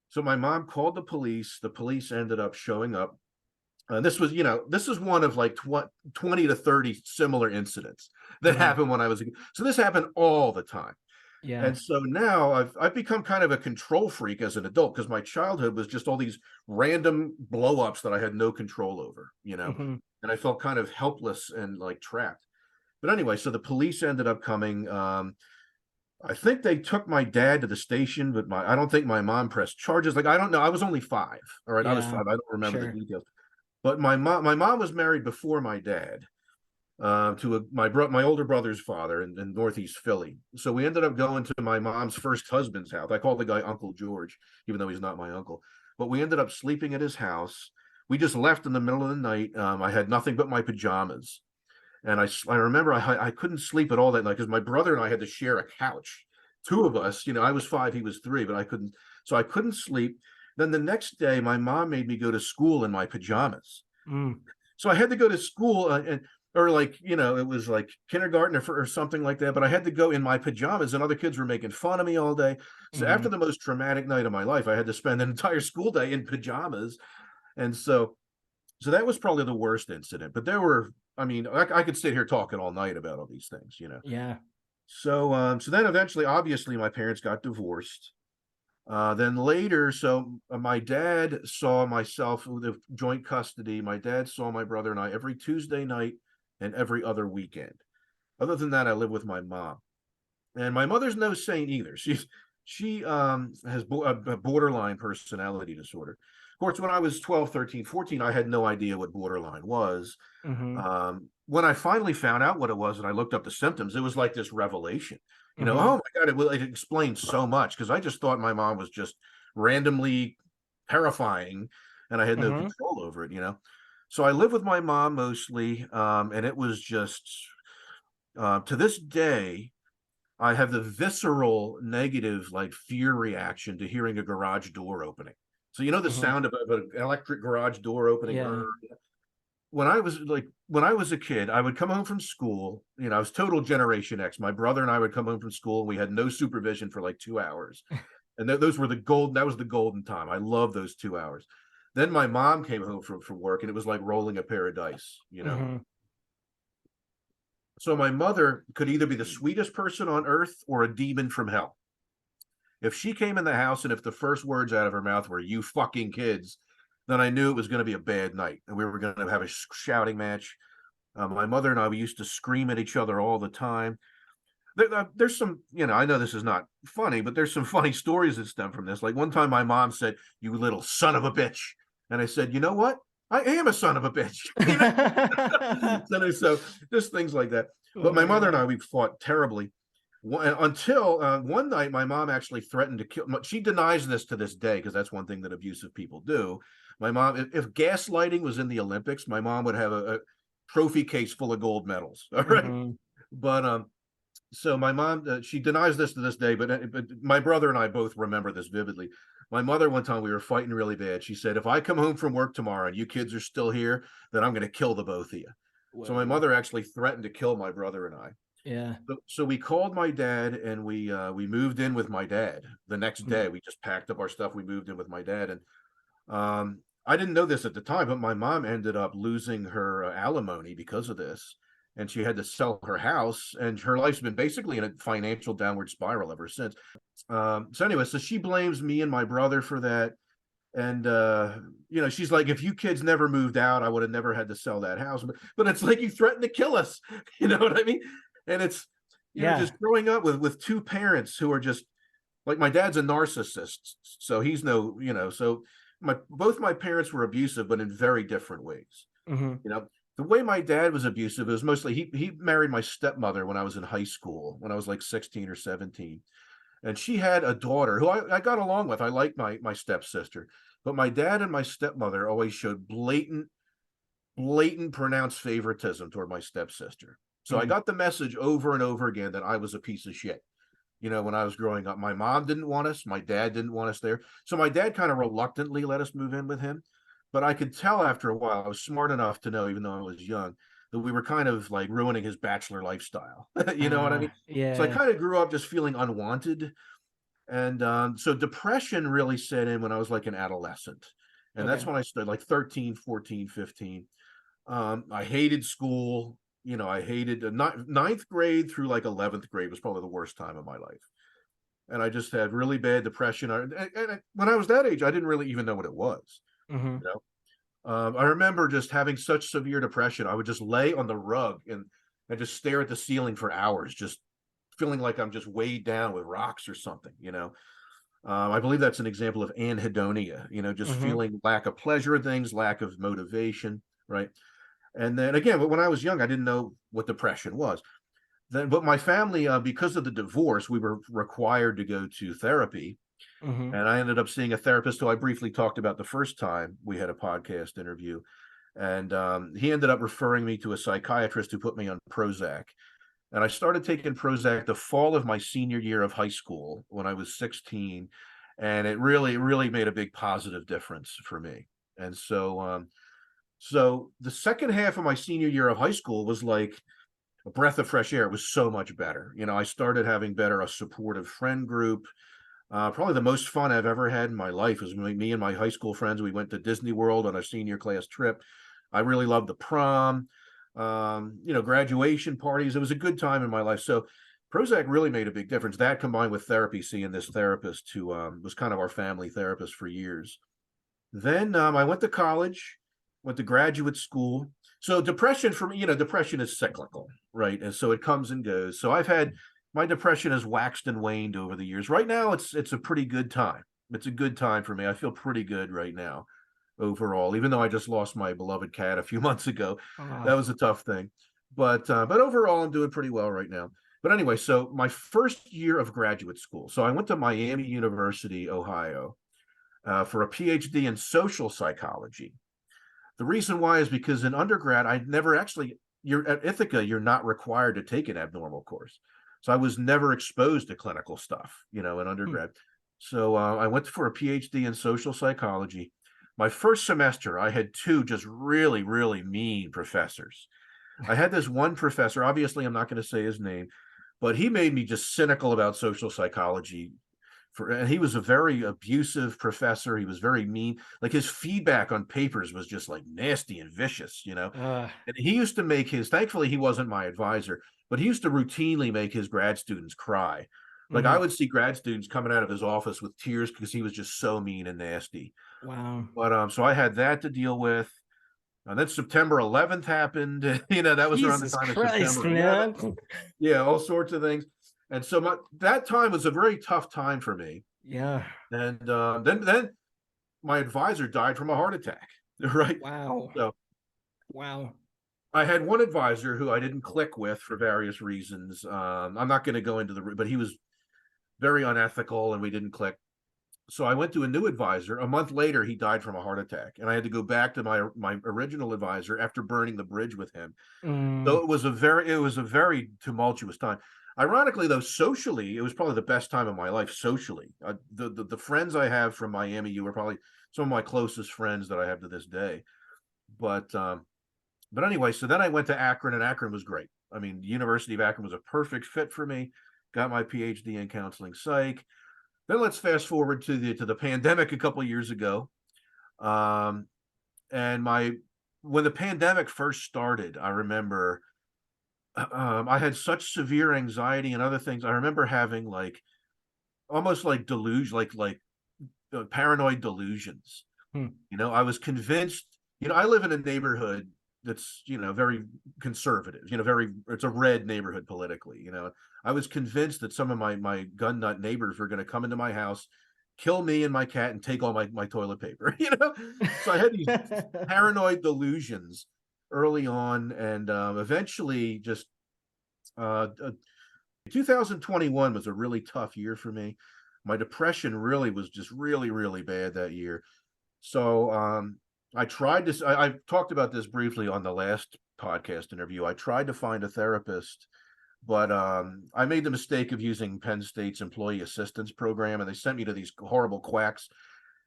So my mom called the police. The police ended up showing up. This is one of like 20 to 30 similar incidents that Mm-hmm. happened when I was a kid. So this happened all the time. Yeah. And so now I've become kind of a control freak as an adult because my childhood was just all these random blow ups that I had no control over, Mm-hmm. and I felt kind of helpless and like trapped. But anyway, so the police ended up coming. I think they took my dad to the station, but I don't think my mom pressed charges. Like, I don't know. I was only 5. All right. I was Yeah. 5. I don't remember the Sure. details. But my mom was married before my dad to my older brother's father in Northeast Philly. So we ended up going to my mom's first husband's house. I call the guy Uncle George, even though he's not my uncle. But we ended up sleeping at his house. We just left in the middle of the night. I had nothing but my pajamas, and I remember I couldn't sleep at all that night because my brother and I had to share a couch. Two of us, I was 5, he was 3, but I couldn't sleep. Then the next day, my mom made me go to school in my pajamas. Mm. So I had to go to school or like, it was like kindergarten or something like that. But I had to go in my pajamas, and other kids were making fun of me all day. So Mm-hmm. after the most traumatic night of my life, I had to spend an entire school day in pajamas. And so that was probably the worst incident. But there were, I mean, I could sit here talking all night about all these things. Yeah. So then eventually, obviously, my parents got divorced. Then later, so my dad saw myself with the joint custody. My dad saw my brother and I every Tuesday night and every other weekend. Other than that, I live with my mom, and my mother's no saint either. She has a borderline personality disorder. Of course, when I was 12, 13, 14, I had no idea what borderline was. Mm-hmm. When I finally found out what it was and I looked up the symptoms, it was like this revelation. Mm-hmm. Oh my God, it explains so much because I just thought my mom was just randomly terrifying and I had no Mm-hmm. control over it. So I live with my mom mostly, and it was just to this day, I have the visceral negative, like fear reaction to hearing a garage door opening. So the Mm-hmm. sound of an electric garage door opening. Yeah. When I was a kid, I would come home from school. I was total Generation X. My brother and I would come home from school, and we had no supervision for like 2 hours, and those were the golden. That was the golden time. I love those 2 hours. Then my mom came home from work, and it was like rolling a pair of dice. Mm-hmm. So my mother could either be the sweetest person on earth or a demon from hell. If she came in the house and if the first words out of her mouth were "you fucking kids," then I knew it was going to be a bad night and we were going to have a shouting match. My mother and I, we used to scream at each other all the time. There's some, I know this is not funny, but there's some funny stories that stem from this. Like one time my mom said, "You little son of a bitch." And I said, "You know what? I am a son of a bitch." So just things like that. Oh But my my mother and God. I, we fought terribly. Until one night, my mom actually threatened to kill. She denies this to this day because that's one thing that abusive people do. My mom, if gaslighting was in the Olympics, my mom would have a trophy case full of gold medals. All right, Mm-hmm. but so my mom, she denies this to this day. But my brother and I both remember this vividly. My mother, one time we were fighting really bad. She said, "If I come home from work tomorrow and you kids are still here, then I'm going to kill the both of you." So my Whoa. mother actually threatened to kill my brother and I. Yeah. So we called my dad and we moved in with my dad the next Mm. day. We just packed up our stuff. We moved in with my dad, and I didn't know this at the time, but my mom ended up losing her alimony because of this, and she had to sell her house, and her life's been basically in a financial downward spiral ever since. So anyway, so she blames me and my brother for that. And she's like, if you kids never moved out, I would have never had to sell that house. But it's like you threatened to kill us. You know what I mean? And it's Yeah. just growing up with two parents who are just like, my dad's a narcissist, so he's no, so my both my parents were abusive, but in very different ways. Mm-hmm. You know, the way my dad was abusive was mostly he married my stepmother when I was in high school, when I was like 16 or 17. And she had a daughter who I got along with. I liked my stepsister, but my dad and my stepmother always showed blatant pronounced favoritism toward my stepsister. So I Mm. got the message over and over again that I was a piece of shit. When I was growing up, my mom didn't want us, my dad didn't want us there. So my dad kind of reluctantly let us move in with him. But I could tell after a while, I was smart enough to know, even though I was young, that we were kind of like ruining his bachelor lifestyle. You know what I mean? So I Yeah. kind of grew up just feeling unwanted. And so depression really set in when I was like an adolescent. And that's Okay. when I started, like 13, 14, 15. I hated school. I hated ninth grade through like 11th grade was probably the worst time of my life. And I just had really bad depression. And when I was that age, I didn't really even know what it was. Mm-hmm. You I remember just having such severe depression. I would just lay on the rug and just stare at the ceiling for hours, just feeling like I'm just weighed down with rocks or something. I believe that's an example of anhedonia, just Mm-hmm. feeling lack of pleasure in things, lack of motivation, right? And then again, but when I was young, I didn't know what depression was. But my family, because of the divorce, we were required to go to therapy. Mm-hmm. And I ended up seeing a therapist who I briefly talked about the first time we had a podcast interview. And he ended up referring me to a psychiatrist who put me on Prozac. And I started taking Prozac the fall of my senior year of high school when I was 16. And it really made a big positive difference for me. And so the second half of my senior year of high school was like a breath of fresh air. It was so much better. I started having a supportive friend group. Probably the most fun I've ever had in my life was me and my high school friends. We went to Disney World on a senior class trip. I really loved the prom, graduation parties. It was a good time in my life. So Prozac really made a big difference. That combined with therapy, seeing this therapist who was kind of our family therapist for years. Then I went to college, went to graduate school. So depression for me, depression is cyclical, right? And so it comes and goes. So I've had my depression has waxed and waned over the years. Right now, it's a pretty good time. It's a good time for me. I feel pretty good right now overall, even though I just lost my beloved cat a few months ago. That Oh. was a tough thing. But overall, I'm doing pretty well right now. But anyway, so my first year of graduate school. So I went to Miami University, Ohio, for a PhD in social psychology. The reason why is because in undergrad, I never actually, you're at Ithaca, you're not required to take an abnormal course. So I was never exposed to clinical stuff, in Hmm. undergrad. So I went for a PhD in social psychology. My first semester, I had two just really mean professors. I had this one professor, obviously, I'm not going to say his name, but he made me just cynical about social psychology and he was a very abusive professor. He was very mean. Like his feedback on papers was just like nasty and vicious. Uh, And he used to make thankfully he wasn't my advisor, but he used to routinely make his grad students cry. Like I mm-hmm. would see grad students coming out of his office with tears because he was just so mean and nasty. Wow. But so I had that to deal with. And then September 11th happened. That was around the Jesus time of Christ, September 11th. man. Yeah, all sorts of things. And so that time was a very tough time for me. Yeah. And then my advisor died from a heart attack. Right. Wow. So Wow. I had one advisor who I didn't click with for various reasons. I'm not going to go into but he was very unethical and we didn't click. So I went to a new advisor. A month later, he died from a heart attack, and I had to go back to my original advisor after burning the bridge with him. So Mm, it was a very tumultuous time. Ironically, though, socially, it was probably the best time of my life. Socially, the friends I have from Miami, you were probably some of my closest friends that I have to this day. But anyway, so then I went to Akron, and Akron was great. I mean, the University of Akron was a perfect fit for me. Got my PhD in counseling psych. Then let's fast forward to the pandemic a couple of years ago. Um, and my when the pandemic first started, I remember I had such severe anxiety and other things. I remember having like almost like delusion, like paranoid delusions. hmm. I was convinced. I live in a neighborhood that's very conservative. It's a red neighborhood politically. I was convinced that some of my gun nut neighbors were going to come into my house, kill me and my cat, and take all my toilet paper. So I had these paranoid delusions early on, and eventually just 2021 was a really tough year for me. My depression really was just really, really bad that year. So I tried this. I talked about this briefly on the last podcast interview. I tried to find a therapist, but I made the mistake of using Penn State's employee assistance program, and they sent me to these horrible quacks.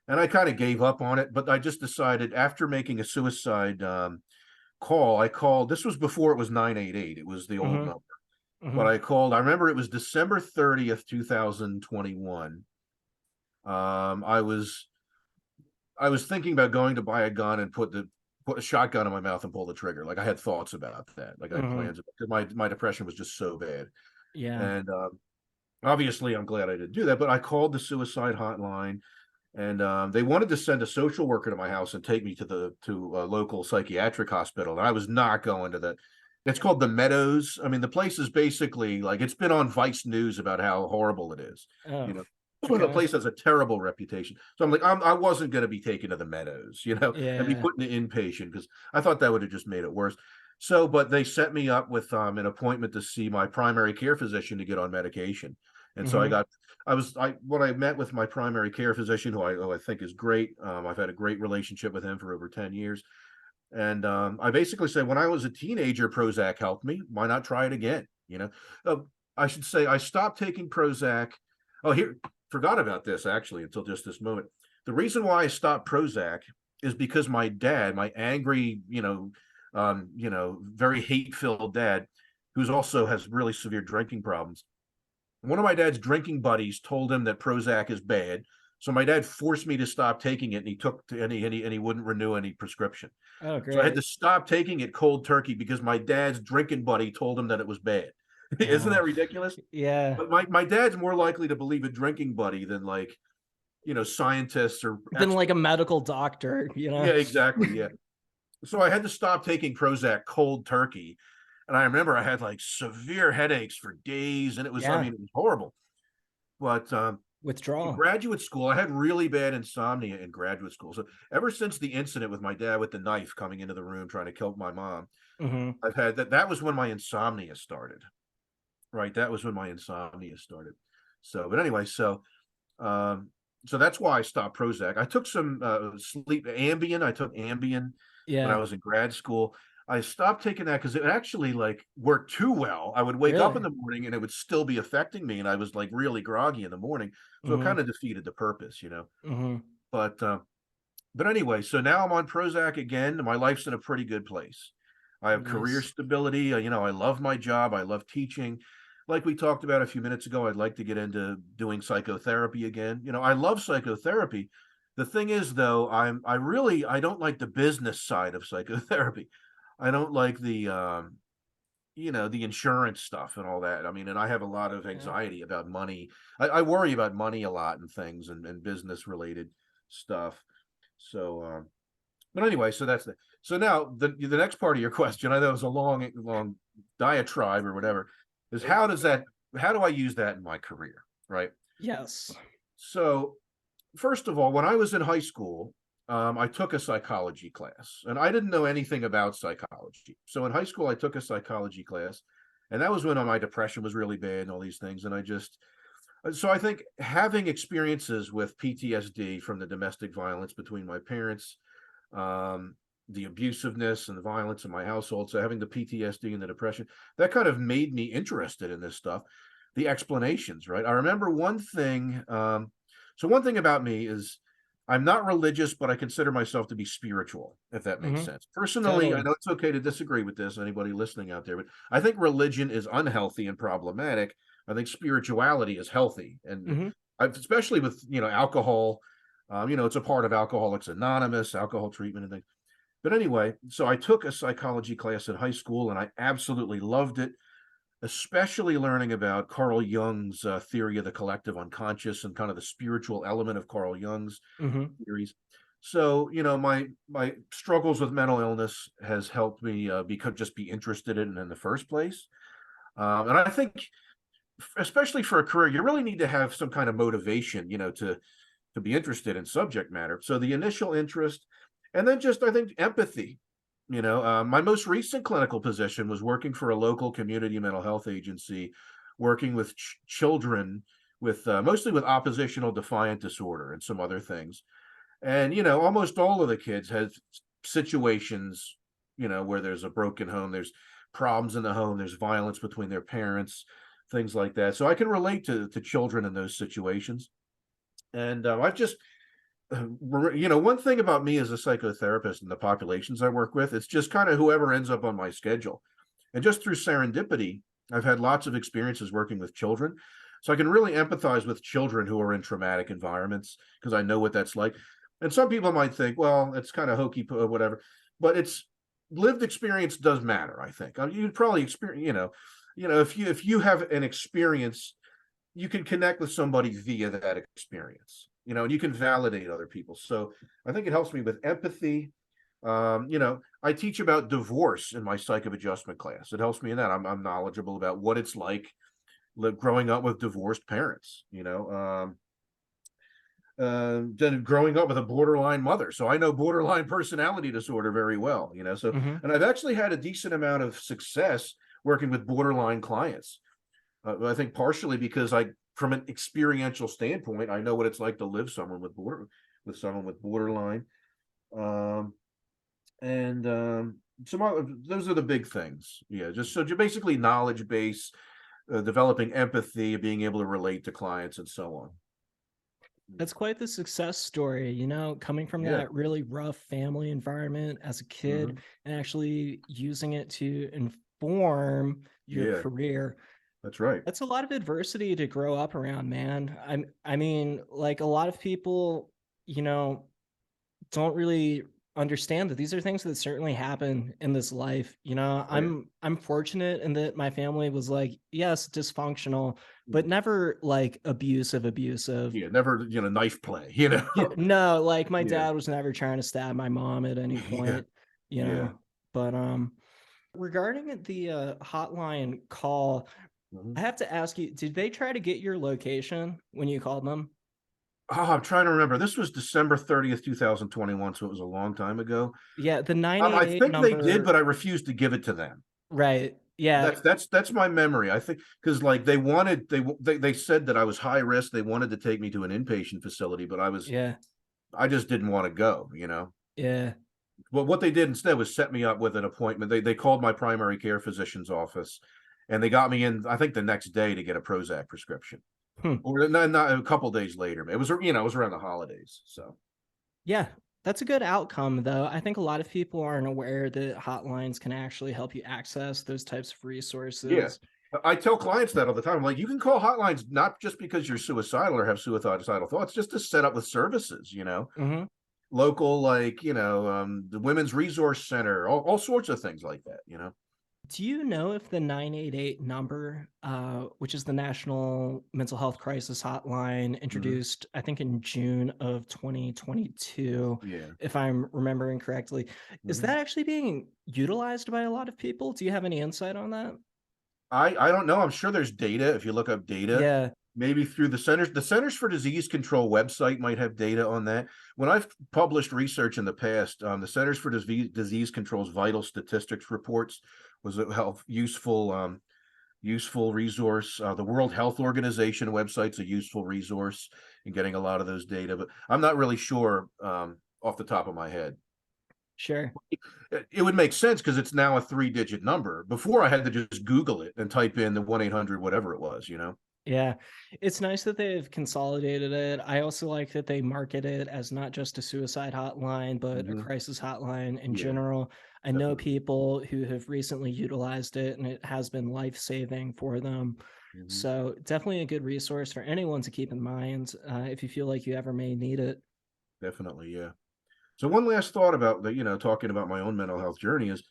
And I kind of gave up on it, but I just decided after making a suicide call, I called. This was before it was 988. It was the old Hmm. number. But Hmm. I called. I remember it was December 30th, 2021. I was thinking about going to buy a gun and put a shotgun in my mouth and pull the trigger. Like I had thoughts about that. Like I had Hmm. plans because my depression was just so bad. Yeah. And obviously, I'm glad I didn't do that. But I called the suicide hotline, and they wanted to send a social worker to my house and take me to a local psychiatric hospital. And I was not going to that. It's called the Meadows. I mean, the place is basically like it's been on Vice News about how horrible it is. Oh, You know, the okay. place has a terrible reputation. So I'm like, I wasn't going to be taken to the Meadows, and be Yeah. put in the inpatient because I thought that would have just made it worse. So, but they set me up with an appointment to see my primary care physician to get on medication. And so Hmm. I met with my primary care physician, who I think is great. I've had a great relationship with him for over 10 years. And I basically said, when I was a teenager, Prozac helped me. Why not try it again? Uh, I should say I stopped taking Prozac. Oh, here, forgot about this actually until just this moment. The reason why I stopped Prozac is because my dad, my angry, very hate-filled dad, who's also has really severe drinking problems. One of my dad's drinking buddies told him that Prozac is bad. So my dad forced me to stop taking it, and he took and he wouldn't renew any prescription. Oh, So I had to great. stop taking it cold turkey because my dad's drinking buddy told him that it was bad. Isn't Oh, that ridiculous? yeah. But my dad's more likely to believe a drinking buddy than like, scientists or Than like a experts. medical doctor, you know? Yeah, exactly. Yeah. So I had to stop taking Prozac cold turkey. And I remember I had like severe headaches for days, and I Yeah. mean, it was horrible. But in Withdrawal. graduate school, I had really bad insomnia in graduate school. So ever since the incident with my dad with the knife coming into the room trying to kill my mom, Hmm. I've had that. That was when my insomnia started. Right, that was when my insomnia started. So, but anyway, um, so that's why I stopped Prozac. I took some sleep Ambien. I took Ambien when I Yeah. was in grad school. I stopped taking that because it actually like worked too well. I would wake up in Really? the morning and it would still be affecting me, and I was like really groggy in the morning. So it kind Hmm. of defeated the purpose. Hmm. But anyway, so now I'm on Prozac again. My life's in a pretty good place. I have career Nice. stability. I love my job. I love teaching. Like we talked about a few minutes ago, I'd like to get into doing psychotherapy again. I love psychotherapy. The thing is, though, I don't like the business side of psychotherapy. I don't like the insurance stuff and all that. I mean, and I have a lot of Yeah. anxiety about money. I worry about money a lot and things and business related stuff. So, but anyway, so that's the so now the next part of your question, I know it was a long diatribe or whatever, is how do I use that in my career, right? Yes. So first of all, when I was in high school, I took a psychology class, and I didn't know anything about psychology. So in high school, I took a psychology class, and that was when my depression was really bad and all these things. And so I think having experiences with PTSD from the domestic violence between my parents, um, the abusiveness and the violence in my household, so having the PTSD and the depression, that kind of made me interested in this stuff. The explanations, right? I remember one thing. So one thing about me is I'm not religious, but I consider myself to be spiritual, if that makes Mm-hmm. sense. Personally, I Totally. know it's okay to disagree with this, anybody listening out there, but I think religion is unhealthy and problematic. I think spirituality is healthy, and Mm-hmm. especially with alcohol. It's a part of Alcoholics Anonymous, alcohol treatment, and things. But anyway, so I took a psychology class in high school, and I absolutely loved it, especially learning about Carl Jung's theory of the collective unconscious and kind of the spiritual element of Carl Jung's Mm-hmm. theories. So, my struggles with mental illness has helped me just be interested in the first place. And I think, especially for a career, you really need to have some kind of motivation, to be interested in subject matter. So the initial interest, and then just I think empathy. My most recent clinical position was working for a local community mental health agency, working with children with mostly with oppositional defiant disorder and some other things. And almost all of the kids have situations, where there's a broken home, there's problems in the home, there's violence between their parents, things like that. So I can relate to children in those situations. And I've just one thing about me as a psychotherapist and the populations I work with, it's just kind of whoever ends up on my schedule. And just through serendipity, I've had lots of experiences working with children. So I can really empathize with children who are in traumatic environments because I know what that's like. And some people might think, well, it's kind of hokey, whatever, but it's lived experience does matter, I think. You'd probably experience, if you have an experience, you can connect with somebody via that experience, and you can validate other people. So I think it helps me with empathy. I teach about divorce in my psych of adjustment class. It helps me in that. I'm knowledgeable about what it's like growing up with divorced parents, then growing up with a borderline mother. So I know borderline personality disorder very well, so, Mm-hmm. and I've actually had a decent amount of success working with borderline clients. I think partially because from an experiential standpoint, I know what it's like to live with someone with borderline, um, and some other, those are the big things. Yeah, just so basically knowledge base, developing empathy, being able to relate to clients, and so on. That's quite the success story, coming from Yeah. that really rough family environment as a kid Hmm. and actually using it to inform your Yeah, career. that's right. That's a lot of adversity to grow up around, man. I mean, like a lot of people, you know, don't really understand that these are things that certainly happen in this life. Oh, yeah. I'm fortunate in that my family was like, yes, dysfunctional, but Mhm. never like abusive. Yeah, never, knife play, Yeah, no, like my Yeah. dad was never trying to stab my mom at any Yeah. point, you Yeah. know. But regarding the hotline call, I Mhm. have to ask you, did they try to get your location when you called them? Oh, I'm trying to remember. This was December 30th, 2021, so it was a long time ago. Yeah, the I 988 think they did, number, but I refused to give it to them. right. Yeah, That's my memory. I think because like they said that I was high risk. They wanted to take me to an inpatient facility, but yeah, I just didn't want to go. yeah. But what they did instead was set me up with an appointment. They called my primary care physician's office, and they got me in. I think the next day to get a Prozac prescription, Hmm. or not a couple days later. It was around the holidays. So Yeah, that's a good outcome, though. I think a lot of people aren't aware that hotlines can actually help you access those types of yeah. resources. I tell clients that all the time. I'm like, you can call hotlines not just because you're suicidal or have suicidal thoughts, just to set up with services, Hmm. local, like, the Women's Resource Center, all sorts of things like that. Do you know if the 988 number, which is the National Mental Health Crisis Hotline, Hmm. introduced, I think, in June of 2022, Yeah. if I'm remembering correctly, is Hmm. that actually being utilized by a lot of people? Do you have any insight on that? I don't know. I'm sure there's data if you look up data. Yeah. maybe through the Centers for Disease Control website might have data on that. When I've published research in the past, the Centers for Disease Control's vital statistics reports was a useful resource. The World Health Organization website's a useful resource in getting a lot of those data, but I'm not really sure off the top of my head. Sure. It would make sense because it's now a 3-digit number. Before I had to just Google it and type in the 1-800 whatever it was, Yeah, it's nice that they've consolidated it. I also like that they market it as not just a suicide hotline, but a Hmm. crisis hotline in Yeah, general. I know definitely. people who have recently utilized it, and it has been life-saving for them. Hmm. So definitely a good resource for anyone to keep in mind if you feel like you ever may need it. Definitely, yeah. So one last thought about talking about my own mental health journey is,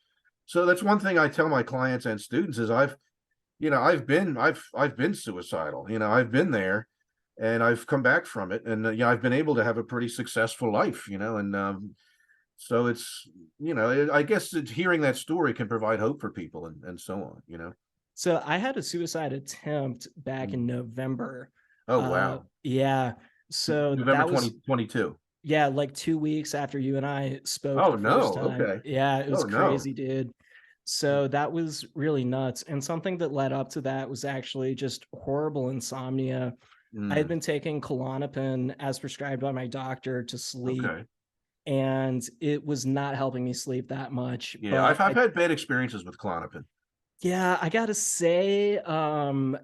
so that's one thing I tell my clients and students is I've been suicidal. I've been there, and I've come back from it, and I've been able to have a pretty successful life. And so I guess hearing that story can provide hope for people, and so on. So I had a suicide attempt back in Mm. November. Oh wow. Yeah. So November that was 2022. Yeah, like 2 weeks after you and I spoke Oh the first no. time. Okay. Yeah, it was Oh no. crazy, dude. So that was really nuts, and something that led up to that was actually just horrible insomnia. I had Mm, been taking Klonopin as prescribed by my doctor to sleep, okay. and it was not helping me sleep that much, Yeah, I've but I've I had bad experiences with Klonopin. yeah, I gotta say,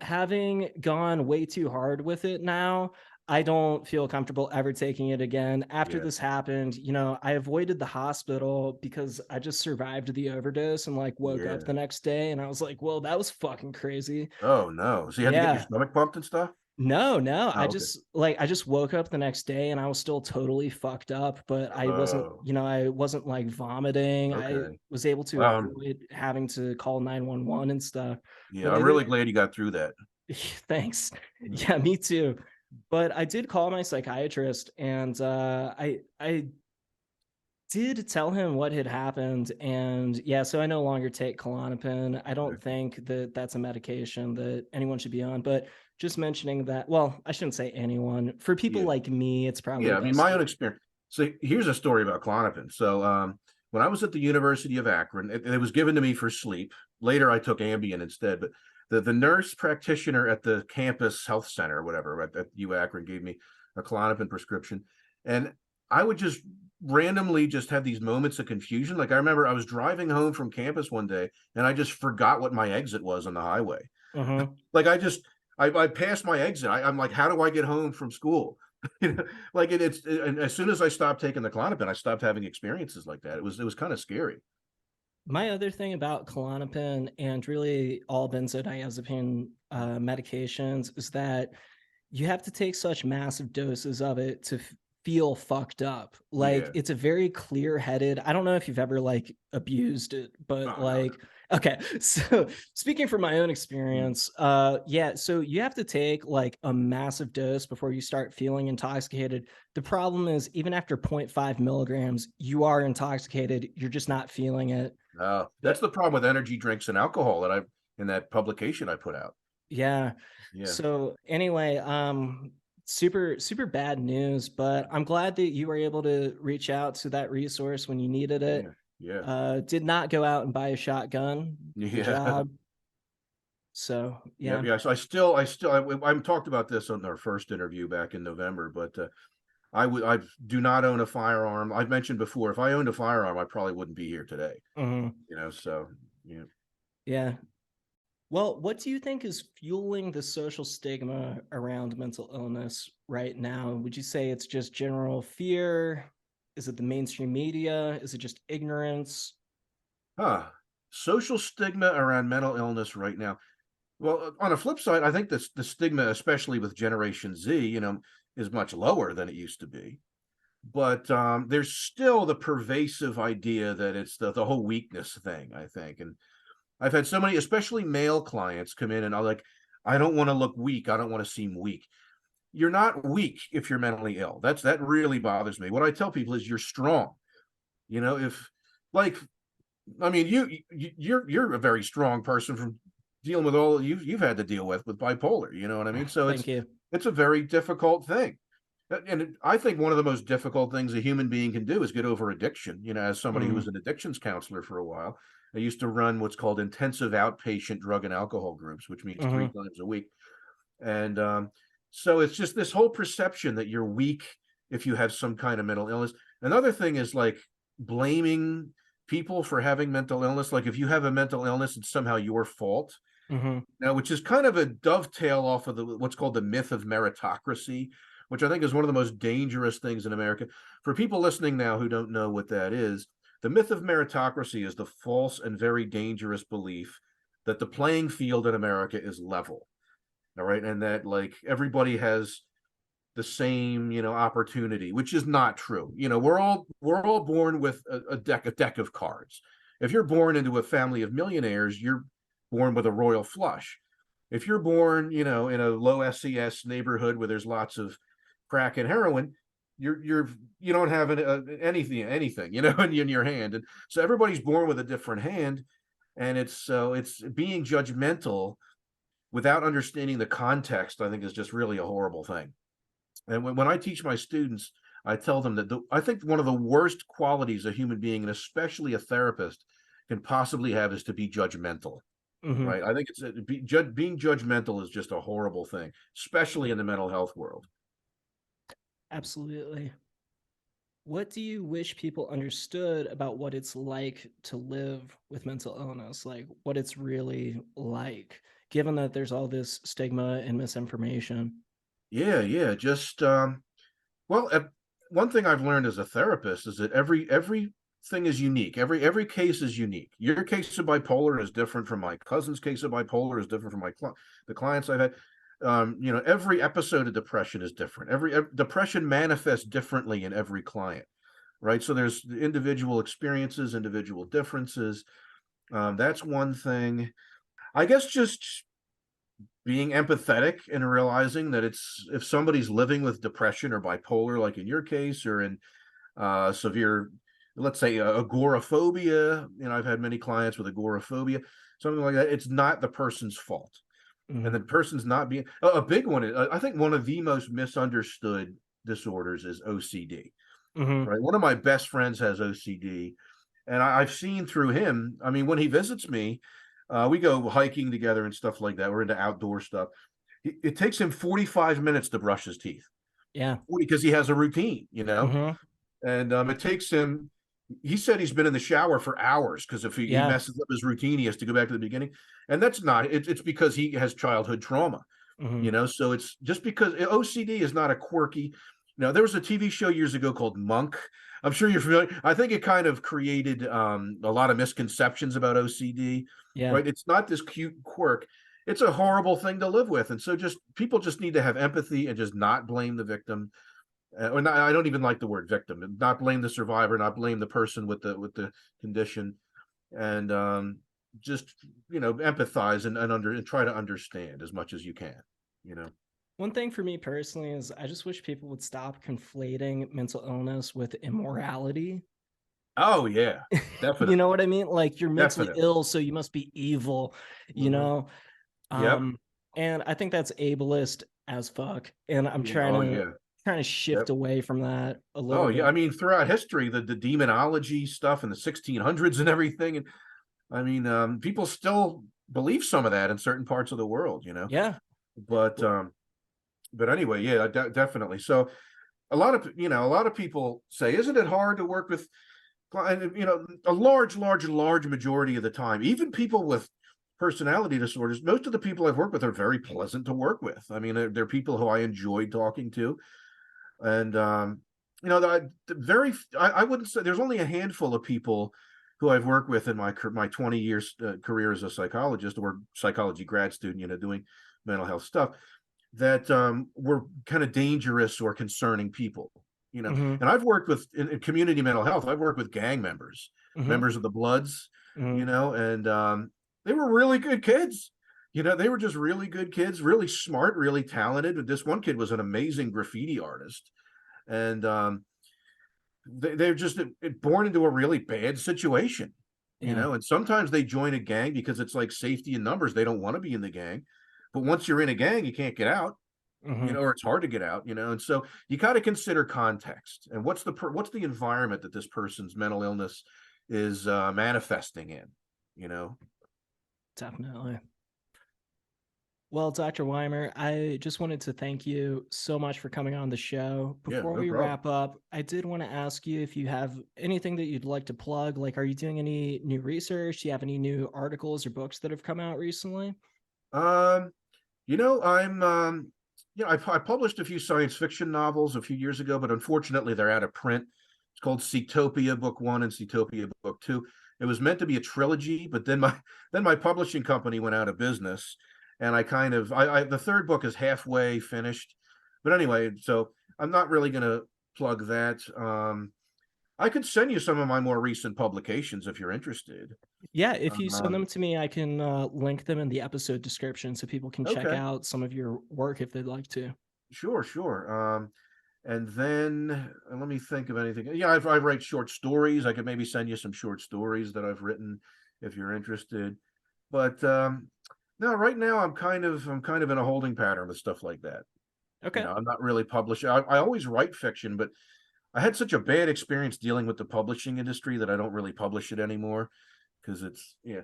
having gone way too hard with it now, I don't feel comfortable ever taking it again. After Yeah. this happened, I avoided the hospital because I just survived the overdose and like woke up Yeah. the next day and I was like, "Whoa, that was fucking crazy." Oh no. So you had to get your Yeah. stomach pumped and stuff? No, no, Oh, okay. I just woke up the next day and I was still totally fucked up, but Oh, I wasn't like vomiting. I okay. was able to Well, avoid having to call 911 and stuff. yeah, But I'm I really did glad you got through that. Thanks. Mm. Yeah, me too. But I did call my psychiatrist and I did tell him what had happened. And yeah, so I no longer take Klonopin. I don't Okay. think that that's a medication that anyone should be on. But just mentioning that, well, I shouldn't say anyone. For people Yeah. like me, it's probably Yeah, I mean, best my to. own experience. So here's a story about Klonopin. So when I was at the University of Akron, it was given to me for sleep. Later, I took Ambien instead. But the nurse practitioner at the campus health center, or whatever, at U Akron, gave me a Klonopin prescription, and I would just randomly just have these moments of confusion. Like I remember I was driving home from campus one day, and I just forgot what my exit was on the highway. Mhm. Like I passed my exit. I'm like, how do I get home from school? Like and as soon as I stopped taking the Klonopin, I stopped having experiences like that. It was kind of scary. My other thing about Klonopin and really all benzodiazepine medications is that you have to take such massive doses of it to feel fucked up. Like Yeah. it's a very clear-headed. I don't know if you've ever like abused it, but Oh no, no. like okay. So speaking from my own Mm. experience, yeah, so you have to take like a massive dose before you start feeling intoxicated. The problem is even after 0.5 milligrams, you are intoxicated. You're just not feeling it. That's the problem with energy drinks and alcohol that I in that publication I put out. Yeah. Yeah. So anyway, super bad news, but I'm glad that you were able to reach out to that resource when you needed it. Yeah. Yeah. Did not go out and buy a shotgun. Good Yeah. job. So Yeah. yeah. Yeah. So I talked about this on our first interview back in November, but I do not own a firearm. I've mentioned before, if I owned a firearm, I probably wouldn't be here today. Mhm. So yeah. Yeah. Well, what do you think is fueling the social stigma around mental illness right now? Would you say it's just general fear? Is it the mainstream media? Is it just ignorance? Huh. Social stigma around mental illness right now. Well, on a flip side, I think the stigma, especially with Generation Z, is much lower than it used to be. But there's still the pervasive idea that it's the whole weakness thing, I think. And I've had so many, especially male clients, come in and I'm like, I don't want to look weak. I don't want to seem weak. You're not weak if you're mentally ill. That really bothers me. What I tell people is you're strong. If like I mean, you're a very strong person from dealing with all you've had to deal with bipolar. You know what I mean? So Thank you. it's a very difficult thing. And I think one of the most difficult things a human being can do is get over addiction. You know, as somebody who Mm, was an addictions counselor for a while, I used to run what's called intensive outpatient drug and alcohol groups, which means three mm-hmm, times a week. And so it's just this whole perception that you're weak if you have some kind of mental illness. Another thing is like blaming people for having mental illness. Like if you have a mental illness, it's somehow your fault. mm-hmm. Now, which is kind of a dovetail off of what's called the myth of meritocracy, which I think is one of the most dangerous things in America. For people listening now who don't know what that is, the myth of meritocracy is the false and very dangerous belief that the playing field in America is level. All right. And that like everybody has the same, opportunity, which is not true. We're all born with a deck of cards. If you're born into a family of millionaires, you're born with a royal flush. If you're born, in a low SES neighborhood where there's lots of crack and heroin, you don't have anything, in your hand. And so everybody's born with a different hand. And it's being judgmental without understanding the context, I think is just really a horrible thing. And when I teach my students, I tell them that I think one of the worst qualities a human being, and especially a therapist, can possibly have is to be judgmental. Mm-hmm. Right? I think being judgmental is just a horrible thing, especially in the mental health world. Absolutely. What do you wish people understood about what it's like to live with mental illness? Like what it's really like, given that there's all this stigma and misinformation? Yeah, yeah. Just well, one thing I've learned as a therapist is that every thing is unique. Every case is unique. Your case of bipolar is different from my cousin's case of bipolar is different from the clients I've had. Every episode of depression is different. Every depression manifests differently in every client, right? So there's individual experiences, individual differences. That's one thing. I guess just being empathetic and realizing that if somebody's living with depression or bipolar, like in your case, or in severe, let's say, agoraphobia. I've had many clients with agoraphobia, something like that. It's not the person's fault, and Mm-hmm. the person's not being a big one. I think one of the most misunderstood disorders is OCD. Mm-hmm. Right, one of my best friends has OCD, and I've seen through him. I mean, when he visits me, we go hiking together and stuff like that. We're into outdoor stuff. It takes him 45 minutes to brush his teeth Yeah. because he has a routine, Mm-hmm. and it takes him. He said he's been in the shower for hours because if he Yeah. messes up his routine, he has to go back to the beginning. And that's not it's because he has childhood trauma, Mm-hmm. So it's just because OCD is not a quirky. There was a TV show years ago called Monk. I'm sure you're familiar. I think it kind of created a lot of misconceptions about OCD, Yeah. right? It's not this cute quirk. It's a horrible thing to live with. And so people just need to have empathy and just not blame the victim. Or not, I don't even like the word victim. Not blame the survivor, not blame the person with the condition, and just empathize and try to understand as much as you can. You know. One thing for me personally is I just wish people would stop conflating mental illness with immorality. Oh yeah, You know definitely, what I mean? Like you're mentally definitely. ill, so you must be evil, you Hmm. know? Yep. Um, and I think that's ableist as fuck. And I'm Yeah. trying Oh to yeah. trying to shift Yep. away from that a Oh little yeah. bit. I mean, throughout history, the demonology stuff in the 1600s and everything, and I mean, people still believe some of that in certain parts of the world. Yeah. But anyway, yeah, definitely. So a lot of people say, isn't it hard to work with, a large majority of the time, even people with personality disorders, most of the people I've worked with are very pleasant to work with. I mean, they're people who I enjoyed talking to. And, I wouldn't say there's only a handful of people who I've worked with in my 20 years career as a psychologist or psychology grad student, doing mental health stuff that were kind of dangerous or concerning people, Hmm. and I've worked with in community mental health. I've worked with gang members, Hmm. members of the Bloods, Hmm. and they were really good kids. They were just really good kids, really smart, really talented. But this one kid was an amazing graffiti artist, and they're just born into a really bad situation. Yeah. And sometimes they join a gang because it's like safety in numbers. They don't want to be in the gang, but once you're in a gang, you can't get out, Hmm. or it's hard to get out, and so you got to consider context and what's the environment that this person's mental illness is manifesting in, you know. Definitely. Well, Dr. Weimer, I just wanted to thank you so much for coming on the show. Yeah, Before no we problem. wrap up, I did want to ask you if you have anything that you'd like to plug. Like, are you doing any new research? Do you have any new articles or books that have come out recently? um I'm I published a few science fiction novels a few years ago, but unfortunately they're out of print. It's called Seatopia Book One and Seatopia Book Two. It was meant to be a trilogy, but then my publishing company went out of business, and I kind of I the third book is halfway finished. But anyway, so I'm not really going to plug that. I could send you some of my more recent publications if you're interested. Yeah, if you send Um, them to me, I can link them in the episode description so people can check okay, out some of your work if they'd like to. sure. And then let me think of anything. Yeah, I write short stories. I could maybe send you some short stories that I've written if you're interested. But no, right now I'm kind of in a holding pattern with stuff like that. Okay. I'm not really publishing. I always write fiction, but I had such a bad experience dealing with the publishing industry that I don't really publish it anymore because it's yeah.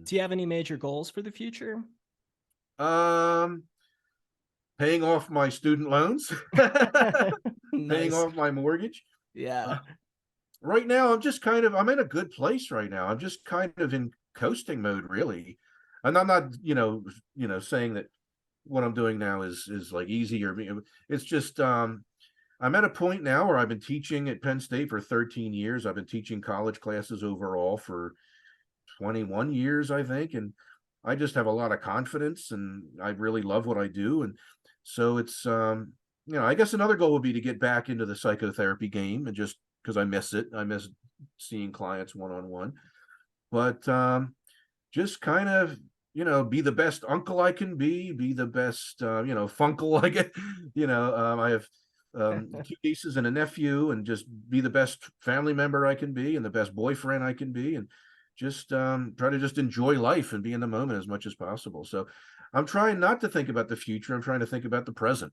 Do you have any major goals for the future? Um, Paying off my student loans, paying Nice. off my mortgage. Uh, Yeah. right now I'm in a good place right now. I'm just kind of in coasting mode, really. And I'm not, saying that what I'm doing now is like easy, or it's just I'm at a point now where I've been teaching at Penn State for 13 years. I've been teaching college classes overall for 21 years, I think, and I just have a lot of confidence and I really love what I do. And so it's I guess another goal would be to get back into the psychotherapy game, and just because I miss it. I miss seeing clients one on one. But just kind of, be the best uncle I can be the best funkle I get. I have two nieces and a nephew, and just be the best family member I can be and the best boyfriend I can be, and just try to just enjoy life and be in the moment as much as possible. So I'm trying not to think about the future. I'm trying to think about the present.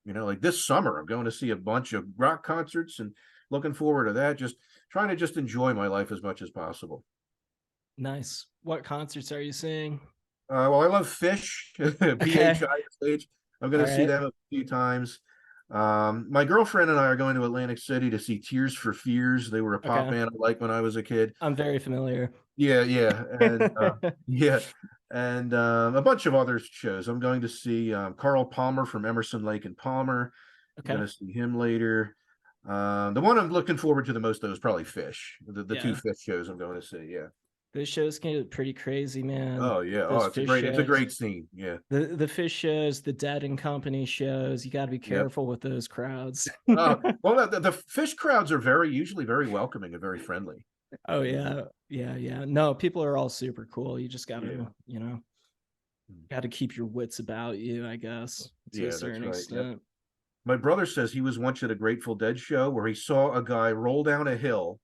Like this summer, I'm going to see a bunch of rock concerts and looking forward to that. Just trying to just enjoy my life as much as possible. Nice. What concerts are you seeing? Well, I love Fish, Okay. PHISH. I'm going All to see right. them a few times. My girlfriend and I are going to Atlantic City to see Tears for Fears. They were a pop Okay. band I liked when I was a kid. I'm very familiar. Yeah, and yeah, and a bunch of other shows. I'm going to see Carl Palmer from Emerson, Lake and Palmer. I'm Okay. going to see him later. The one I'm looking forward to the most, though, is probably Fish. The two Yeah. Fish shows I'm going to see. Yeah. Those shows can get pretty crazy, man. Oh yeah. Oh, Those Fish it's a shows. great scene. Yeah. The Fish shows, the Dead and Company shows. You got to be Yep. careful with those crowds. Well, the Fish crowds are usually very welcoming and very friendly. Oh yeah. Yeah, yeah. No, people are all super cool. You just got Yeah. to, got to keep your wits about you, I guess, to a Yeah, that's certain right. Yep. extent. My brother says he was once at a Grateful Dead show where he saw a guy roll down a hill,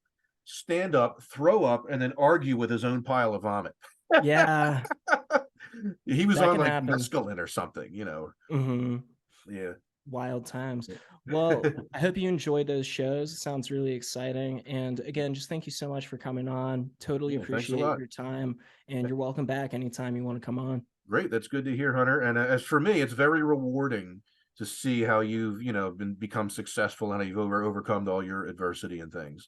stand up, throw up, and then argue with his own pile of vomit. Yeah, He was that on can like happen. mescaline or something. Hmm. Yeah. Wild times. Well, I hope you enjoy those shows. It sounds really exciting. And again, just thank you so much for coming on. Totally Yeah, thanks a appreciate lot. your time. And you're welcome back anytime you want to come on. Great. That's good to hear, Hunter. And as for me, it's very rewarding to see how you've, become successful and how you've overcome all your adversity and things.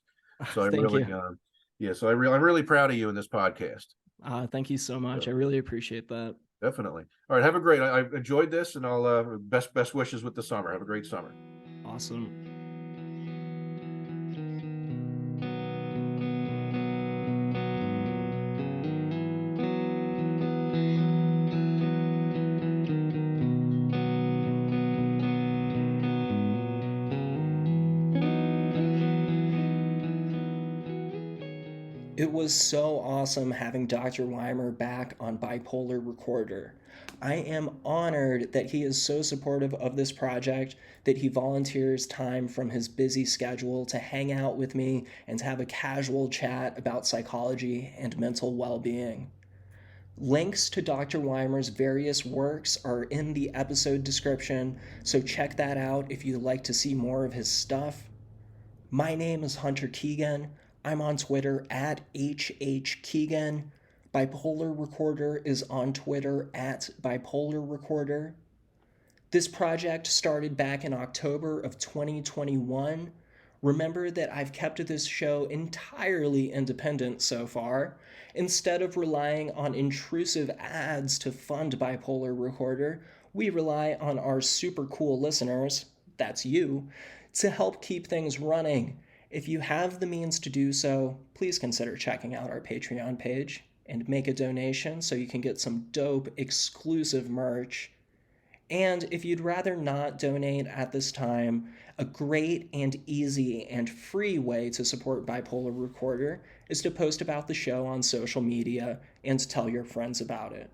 So I Thank really, you. yeah. So I'm really proud of you in this podcast. Thank you so much. I So really appreciate that. definitely. All right. Have a great. I enjoyed this, and I'll best wishes with the summer. Have a great summer. Awesome. It was so awesome having Dr. Wimer back on Bipolar Recorder. I am honored that he is so supportive of this project that he volunteers time from his busy schedule to hang out with me and to have a casual chat about psychology and mental well-being. Links to Dr. Wimer's various works are in the episode description, so check that out if you'd like to see more of his stuff. My name is Hunter Keegan. I'm on Twitter at HHKeegan. Bipolar Recorder is on Twitter at Bipolar Recorder. This project started back in October of 2021. Remember that I've kept this show entirely independent so far. Instead of relying on intrusive ads to fund Bipolar Recorder, we rely on our super cool listeners, that's you, to help keep things running. If you have the means to do so, please consider checking out our Patreon page and make a donation so you can get some dope exclusive merch. And if you'd rather not donate at this time, a great and easy and free way to support Bipolar Recorder is to post about the show on social media and tell your friends about it.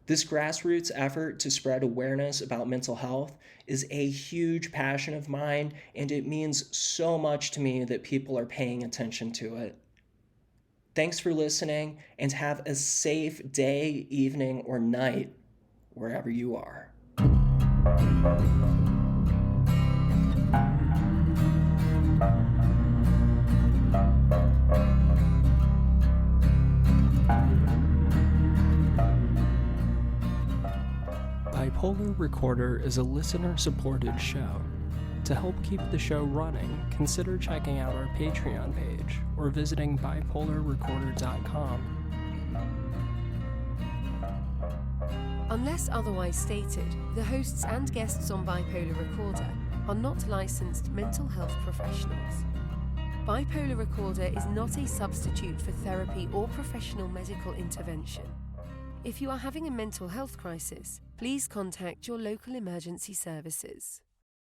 This grassroots effort to spread awareness about mental health is a huge passion of mine, and it means so much to me that people are paying attention to it. Thanks for listening, and have a safe day, evening, or night, wherever you are. Bipolar Recorder is a listener-supported show. To help keep the show running, consider checking out our Patreon page or visiting bipolarrecorder.com. Unless otherwise stated, the hosts and guests on Bipolar Recorder are not licensed mental health professionals. Bipolar Recorder is not a substitute for therapy or professional medical intervention. If you are having a mental health crisis, please contact your local emergency services.